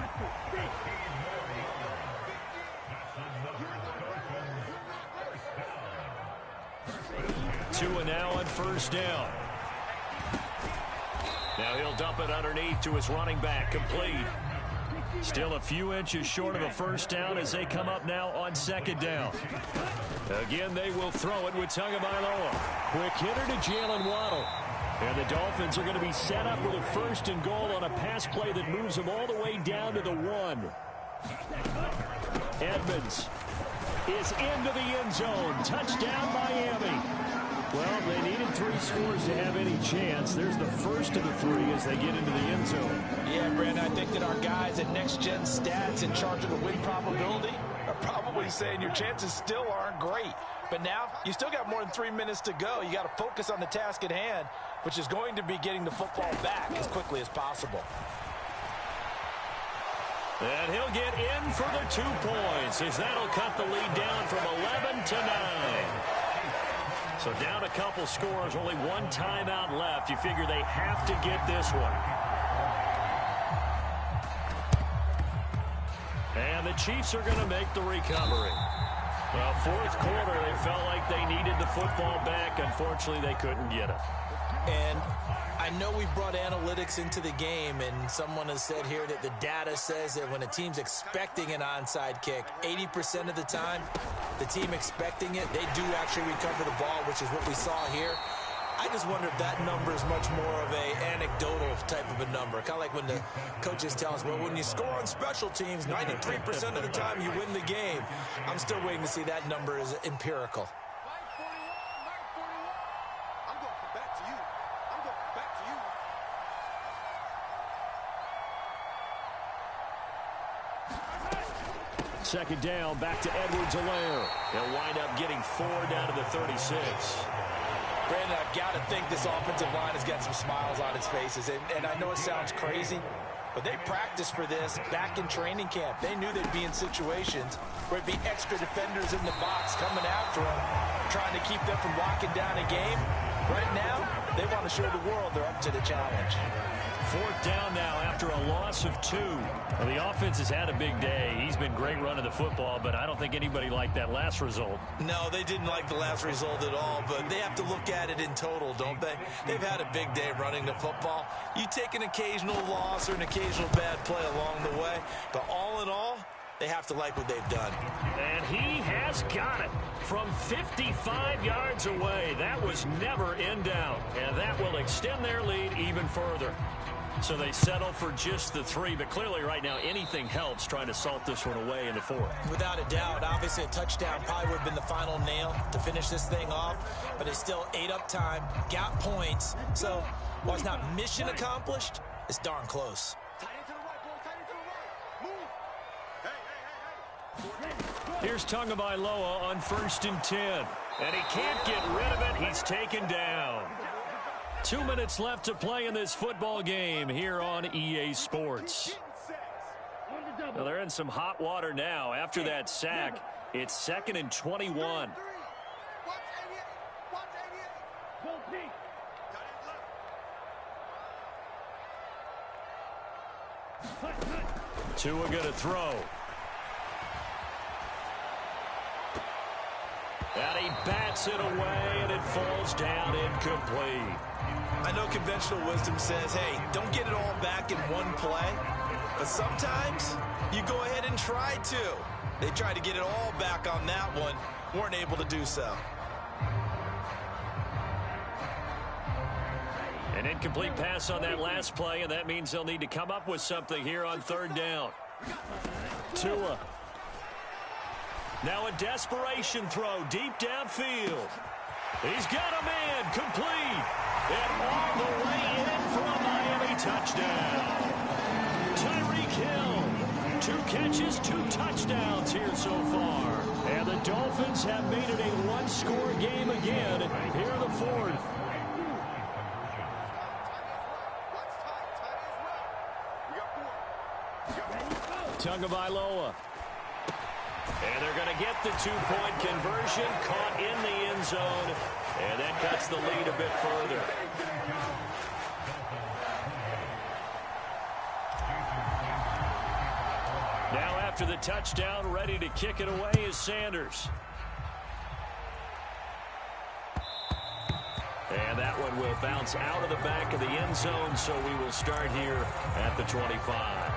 Tua now on first down. Now he'll dump it underneath to his running back, complete. Still a few inches short of a first down as they come up now on second down. Again, they will throw it with Tagovailoa. Quick hitter to Jalen Waddle. And the Dolphins are going to be set up with a first and goal on a pass play that moves them all the way down to the 1. Edmonds is into the end zone. Touchdown, Miami. Well, they needed 3 scores to have any chance. There's the first of the 3 as they get into the end zone. Yeah, Brandon, I think that our guys at Next Gen Stats in charge of the win probability are probably saying your chances still aren't great. But now, you still got more than 3 minutes to go. You got to focus on the task at hand, which is going to be getting the football back as quickly as possible. And he'll get in for the 2 points as that'll cut the lead down from 11 to 9. So down a couple scores, only 1 timeout left. You figure they have to get this one. And the Chiefs are going to make the recovery. Well, fourth quarter, they felt like they needed the football back. Unfortunately, they couldn't get it. And I know we brought analytics into the game, and someone has said here that the data says that when a team's expecting an onside kick, 80% of the time, the team expecting it, they do actually recover the ball, which is what we saw here. I just wonder if that number is much more of a anecdotal type of a number. Kind of like when the coaches tell us, well, when you score on special teams, 93% of the time you win the game. I'm still waiting to see that number is empirical. Second down, back to Edwards-Helaire. They'll wind up getting 4 down to the 36. Brandon, I've got to think this offensive line has got some smiles on its faces. And I know it sounds crazy, But they practiced for this back in training camp. They knew they'd be in situations where it'd be extra defenders in the box coming after them, trying to keep them from locking down a game. Right now, they want to show the world they're up to the challenge. 4th down now after a loss of 2. Well, the offense has had a big day. He's been great running the football, but I don't think anybody liked that last result. No, they didn't like the last result at all, but they have to look at it in total, don't they? They've had a big day running the football. You take an occasional loss or an occasional bad play along the way, but all in all, they have to like what they've done. And he has got it from 55 yards away. That was never in doubt, and that will extend their lead even further. So they settle for just the 3, but clearly right now anything helps trying to salt this one away in the 4th. Without a doubt, obviously a touchdown probably would have been the final nail to finish this thing off, but it's still ate up time, got points. So while it's not mission accomplished, it's darn close. Here's Tagovailoa on 1st and 10, and he can't get rid of it. He's taken down. 2 minutes left to play in this football game here on EA Sports. Well, they're in some hot water now. After that sack, it's 2nd and 21. Tua going to throw. And he bats it away, and it falls down incomplete. I know conventional wisdom says, hey, don't get it all back in one play. But sometimes you go ahead and try to. They tried to get it all back on that one. Weren't able to do so. An incomplete pass on that last play, and that means they'll need to come up with something here on 3rd down. Tua. Now a desperation throw deep downfield. He's got a man complete. And all the way in for a Miami touchdown. Tyreek Hill. 2 catches, 2 touchdowns here so far. And the Dolphins have made it a one-score game again here in the 4th. Tagovailoa. And they're going to get the 2-point conversion, caught in the end zone, and that cuts the lead a bit further. Now after the touchdown, ready to kick it away is Sanders. And that one will bounce out of the back of the end zone, so we will start here at the 25.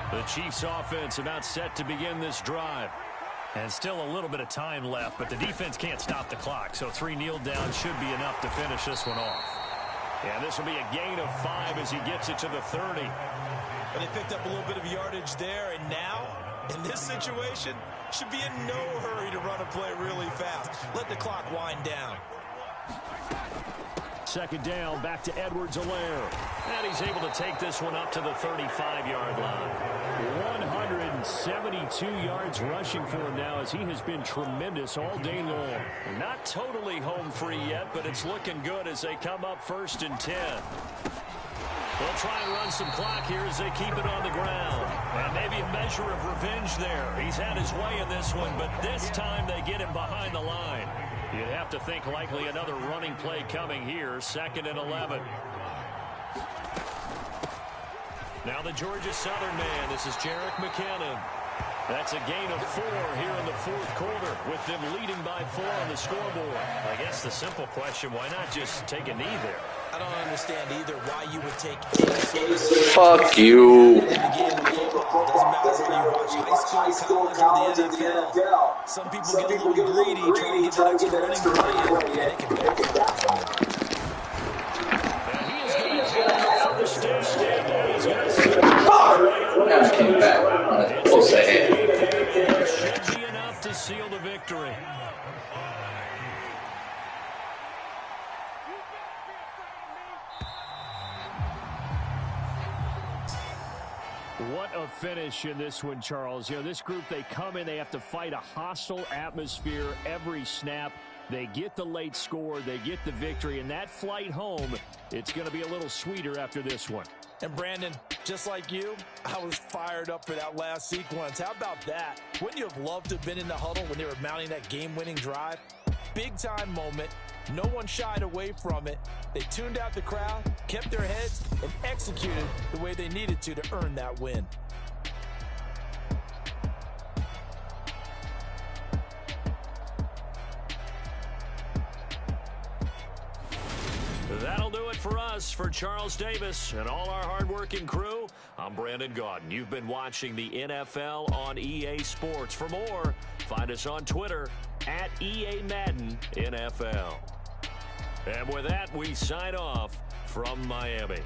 The Chiefs offense about set to begin this drive. And still a little bit of time left, but the defense can't stop the clock, so 3 kneel downs should be enough to finish this one off. And this will be a gain of 5 as he gets it to the 30. And they picked up a little bit of yardage there, and now, in this situation, should be in no hurry to run a play really fast. Let the clock wind down. 2nd down, back to Edwards-Helaire. And he's able to take this one up to the 35-yard line. 172 yards rushing for him now as he has been tremendous all day long. Not totally home free yet, but it's looking good as they come up 1st and 10. They'll try and run some clock here as they keep it on the ground. And maybe a measure of revenge there. He's had his way in this one, but this time they get him behind the line. You'd have to think likely another running play coming here, 2nd and 11. Now the Georgia Southern man, this is Jerick McKinnon. That's a gain of 4 here in the 4th quarter with them leading by 4 on the scoreboard. I guess the simple question, why not just take a knee there? I don't understand either why you would take Fuck you. Doesn't matter whether you watch high school, college, or the NFL. Some people get a little greedy trying to get that extra running play, and it can backfire. And he is going to get the first down. He's going to see Came back. Close ahead. it should be enough to seal the victory. What a finish in this one, Charles. You know, this group, they come in, they have to fight a hostile atmosphere every snap. They get the late score, they get the victory, and that flight home, it's going to be a little sweeter after this one. And Brandon, just like you, I was fired up for that last sequence. How about that? Wouldn't you have loved to have been in the huddle when they were mounting that game-winning drive? Big-time moment. No one shied away from it. They tuned out the crowd, kept their heads, and executed the way they needed to earn that win. That'll do it for us. For Charles Davis and all our hard-working crew, I'm Brandon Gaudin. You've been watching the NFL on EA Sports. For more, find us on Twitter at EA Madden NFL. And with that, we sign off from Miami.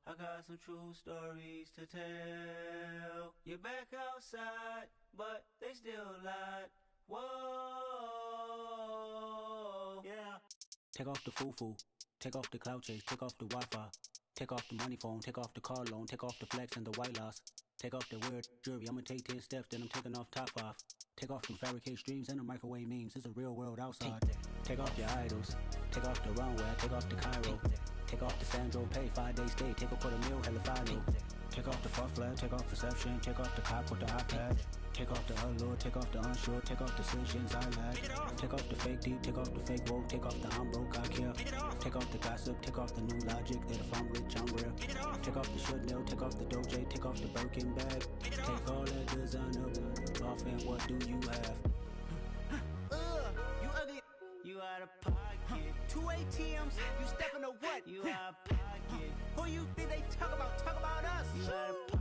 I got some true stories to tell. You're back outside, but they still lied. Whoa, yeah. Take off the foo-foo, take off the cloud chase, take off the Wi-Fi, take off the money phone, take off the car loan, take off the flex and the white loss. Take off the weird jewelry, I'ma take 10 steps, then I'm taking off top 5. Take off them fabricate streams and the microwave memes, it's a real world outside. Take off your idols, take off the runway, take off the Cairo. Take off the Sandro pay, 5-day stay, take a $250,000, hella follow. Take off the fuck flag, take off perception, take off the cop with the iPad. Take off the allure, take off the unsure, take off decisions I lag. Take off the fake deep, take off the fake woke, take off the I'm broke, I care. Take off the gossip, take off the new logic, that if I'm rich, I'm real. Take off the should know, take off the Doja, take off the Birkin bag. Take all that designer off and what do you have? You ugly, you out of pocket. 2 ATMs, you stepping to what? You out of pocket. Who you think they talk about us? You out of pocket.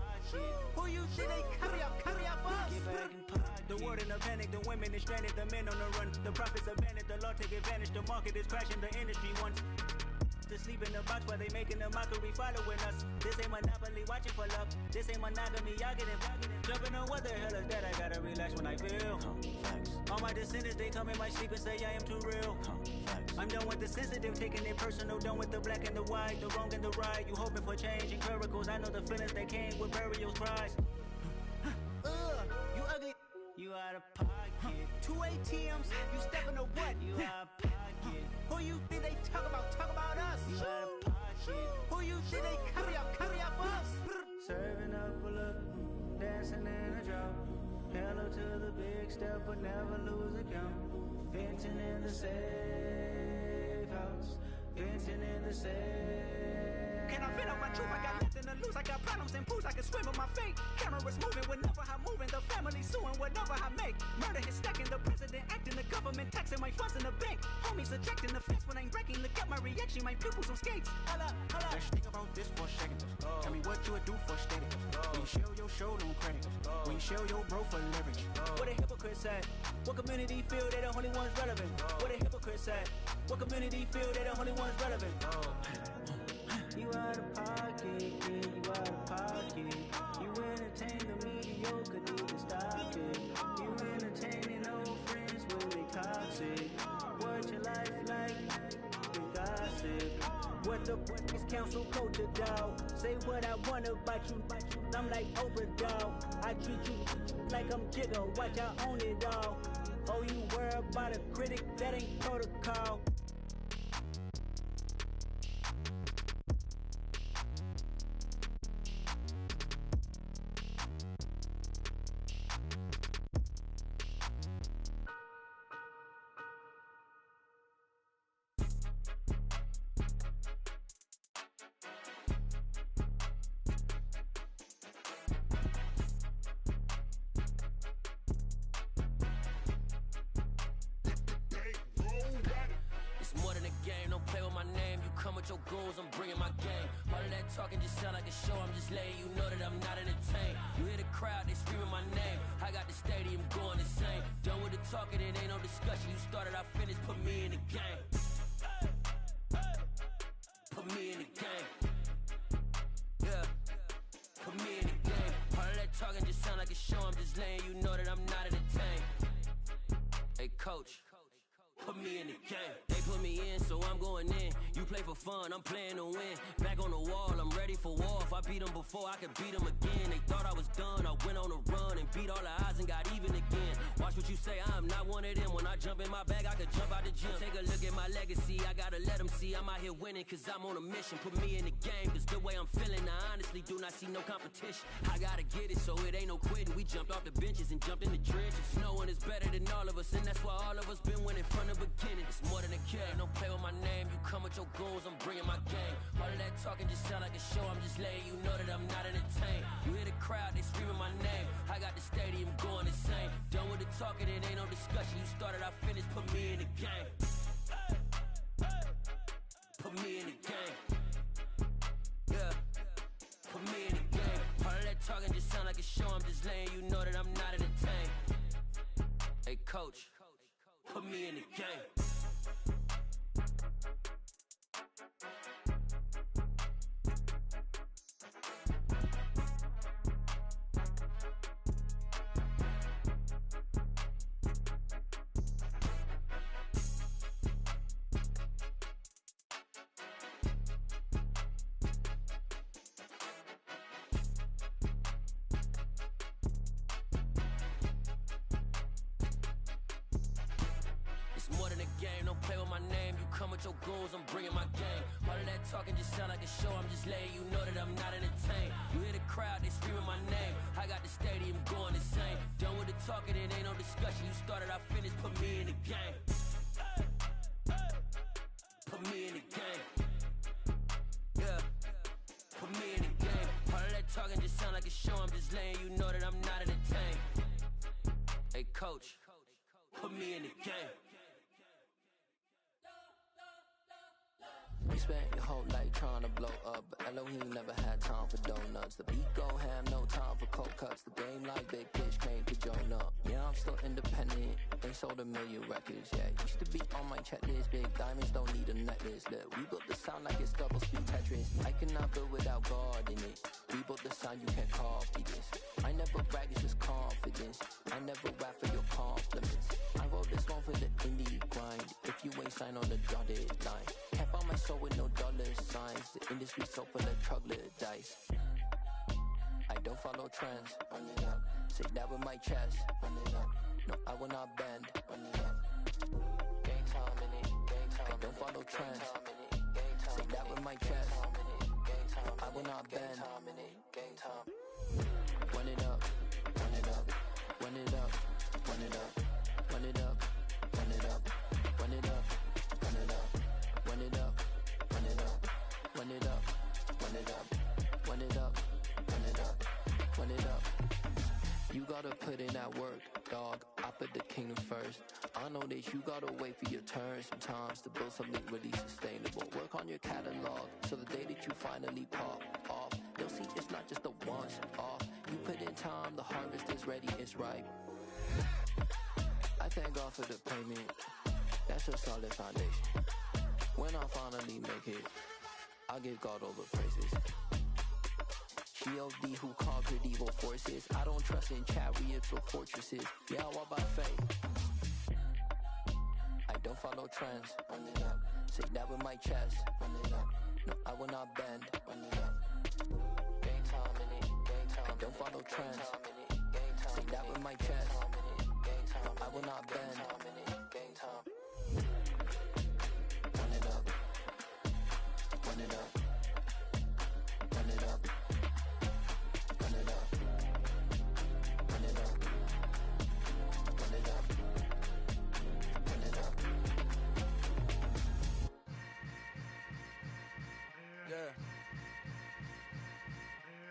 Who you think they carry up us? Get back in pocket. The world in a panic, the women is stranded, the men on the run. The profits abandoned, the law take advantage, the market is crashing, the industry wants to sleep in the box while they making a mockery following us. This ain't Monopoly, watching for love. This ain't monogamy, y'all get it. Jumping on what the hell is that? I gotta relax when I feel. All my descendants, they come in my sleep and say I am too real. I'm done with the sensitive, taking it personal. Done with the black and the white, the wrong and the right. You hoping for change and miracles. I know the feelings that came with burial cries. You ugly, you out of pocket. 2 ATMs, you stepping to what? You out of pocket. Who you think they talk about us? You out of pocket. Who you think they carry up us? Serving up a look, dancing in a drop. Hello to the big step, but never lose a count. Venting in the safe house, venting in the safe. Can I vent out my truth? I got nothing to lose. I got problems and pools. I can swim with my fate. Cameras moving whenever I'm moving. The family suing whatever I make. Murder is stacking. The president acting. The government taxing my funds in the bank. Homies ejecting the fence when I'm breaking. Look at my reaction. My pupils on skates. Hold up. Let's think about this for a second. Tell me what you would do for status. When you show your show on credit. When you show your bro for leverage. What a hypocrite said. What community feel they the only ones relevant? What a hypocrite said. What community feel they the only ones relevant? You out of pocket, yeah, you out of pocket. You entertain the mediocre, need to stop it. You entertaining old friends when they toxic. What your life like? The gossip. What the is council culture, dog? Say what I want about you. I'm like Oprah, dog. I treat you like I'm Jigga. Watch I own it, dog. Oh, you worry about a critic? That ain't protocol. game, don't play with my name. You come with your goons, I'm bringing my game. All of that talking just sound like a show, I'm just letting you know that I'm not entertained. You hear the crowd, they screaming my name. I got the stadium going insane. Done with the talking, it ain't no discussion. You started, I finished, put me in the game. Put me in the game. Yeah, put me in the game. All of that talking just sound like a show, I'm just letting you know that I'm not entertained. Hey, coach. Put me in the game. They put me in, so I'm going in. You play for fun, I'm playing to win. Back on the wall, I'm ready for war. If I beat them before, I could beat them again. They thought I was done, I went on a run and beat all the odds and got even again. Watch what you say, I'm not one of them. When I jump in my bag, I could jump out the gym. Take a look at my legacy, I gotta let them see I'm out here winning, cause I'm on a mission. Put me in the game, cause the way I'm feeling, I honestly do not see no competition. I gotta get it, so it ain't no quitting. We jumped off the benches and jumped in the trenches. No one is better than all of us, and that's why all of us been winning from the beginning. It's more than a game, don't play with my name. You come with your goons, I'm bringing my game. All of that talking just sound like a show, I'm just letting you know that I'm not entertained. You hear the crowd, they screaming my name. I got the stadium going insane. Done with the talking, it ain't no discussion. You started, I finished, put me in the game. Put me in the game. Yeah, put me in the game. All of that talking just sound like a show, I'm just letting you know that I'm not entertained. Hey coach, put me in the game. Your goals, I'm bringing my game. All of that talking just sound like a show, I'm just letting you know that I'm not entertained. You hear the crowd, they screaming my name. I got the stadium going insane. Done with the talking, it ain't no discussion. You started, I finished, put me in the game. Put me in the game. Yeah, put me in the game. All of that talking just sound like a show, I'm just letting you know that I'm not entertained. Hey coach, put me in the game. You spent your whole life trying to blow up, but Elohim never had time for donuts. The beat go ham, no time for cold cuts. The game like Big Fish came to Jonah. Yeah, I'm still independent. They sold 1 million records, yeah. Used to be on my checklist. Big diamonds don't need a necklace. Look, we built the sound like it's double speed Tetris. I cannot build without God in it. We built the sound, you can't copy this. I never brag, it's just confidence. I never rap for your compliments. I wrote this one for the indie grind. If you ain't signed on the dotted line, can't buy my soul with no dollar signs. The industry so full of troglodytes. I don't follow trends. Run it up. Say that with my chest. Run it up. No, I will not bend. Run it up. Gang time in it. Gang time. I don't follow trends. Say that with my chest. No, I will not bend. Gang time. Run it up. Run it up. Run it up. Run it up. Run it up. Run it up. Run it up. Run it up. Run it up. Run it up. Run it up. Run it up. Run it up. Run it up. Run it up. You gotta put in that work, dog. I put the kingdom first. I know that you gotta wait for your turn sometimes to build something really sustainable. Work on your catalog, so the day that you finally pop off, you'll see it's not just a once off. You put in time, the harvest is ready, it's ripe. I thank God for the payment. That's a solid foundation. When I finally make it, I'll give God all the praises. G.O.D. who conquered evil forces. I don't trust in chariots or fortresses. Yeah, I walk by faith. I don't follow trends. Run it up. Say that with my chest. Run it up. No, I will not bend. Run it up. Gang time in it. Gang time. I don't follow trends. Say that with my chest. No, I will not bend. Gang time. Run it up. Run it up. Run it up. Run it up. Run it up. Run it up. Run it up. Yeah.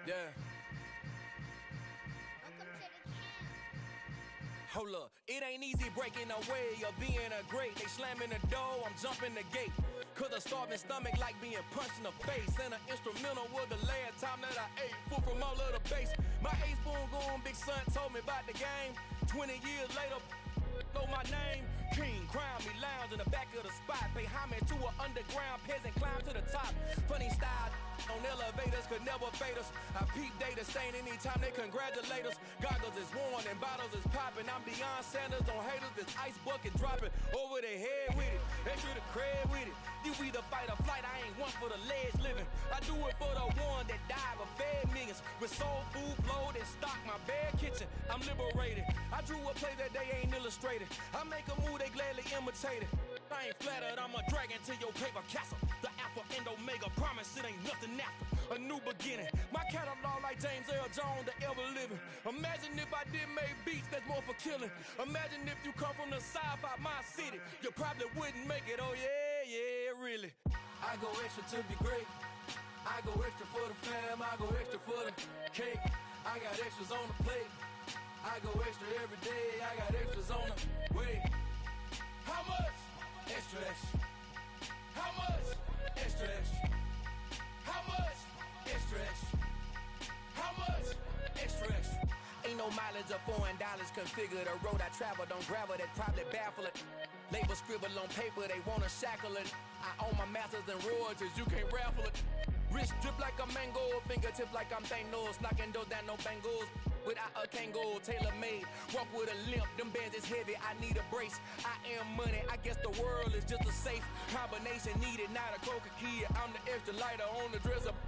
Yeah. Hold up, it ain't easy breaking away or being a great. They slamming the door, I'm jumping the gate. Cause a starving stomach like being punched in the face. And an instrumental was the last time that I ate food from all of the base. My ace boom goon big son told me about the game. 20 years later, know my name. King, crown me, lounge in the back of the spot. Pay homage to an underground peasant, climb to the top. Funny style on elevators could never fade us. I peep data stain anytime they congratulate us. Goggles is worn and bottles is popping. I'm Deion Sanders on haters, this ice bucket dropping over their head with it. Extra the cred with it. You either fight or flight, I ain't one for the ledge living. I do it for the one that died but fed millions. With soul food flowed and stocked my bare kitchen. I'm liberated. I drew a play that they ain't illustrated. I make a move, they gladly imitate it. I ain't flattered, I'm a dragon to your paper castle. The alpha and omega, promise it ain't nothing after. A new beginning. My catalog like James L. Jones, the ever living. Imagine if I did make beats that's more for killing. Imagine if you come from the south out my city. You probably wouldn't make it, oh yeah, really. I go extra to be great. I go extra for the fam, I go extra for the cake. I got extras on the plate. I go extra every day, I got extras on the way. How much? Extra, extra. How much? Extra, extra. How much? Extra, extra. How much? Extra, extra. Ain't no mileage of $4 configure the road I travel. Don't gravel, that probably baffle it. Label scribble on paper, they wanna shackle it. I own my masters and royalties, you can't raffle it. Wrist drip like a mango, fingertips like I'm Thanos. Knocking doors down, no bangles. Without a Kango, tailor-made. Walk with a limp, them bands is heavy, I need a brace. I am money, I guess the world is just a safe combination needed. Not a coca key, I'm the extra lighter on the dresser.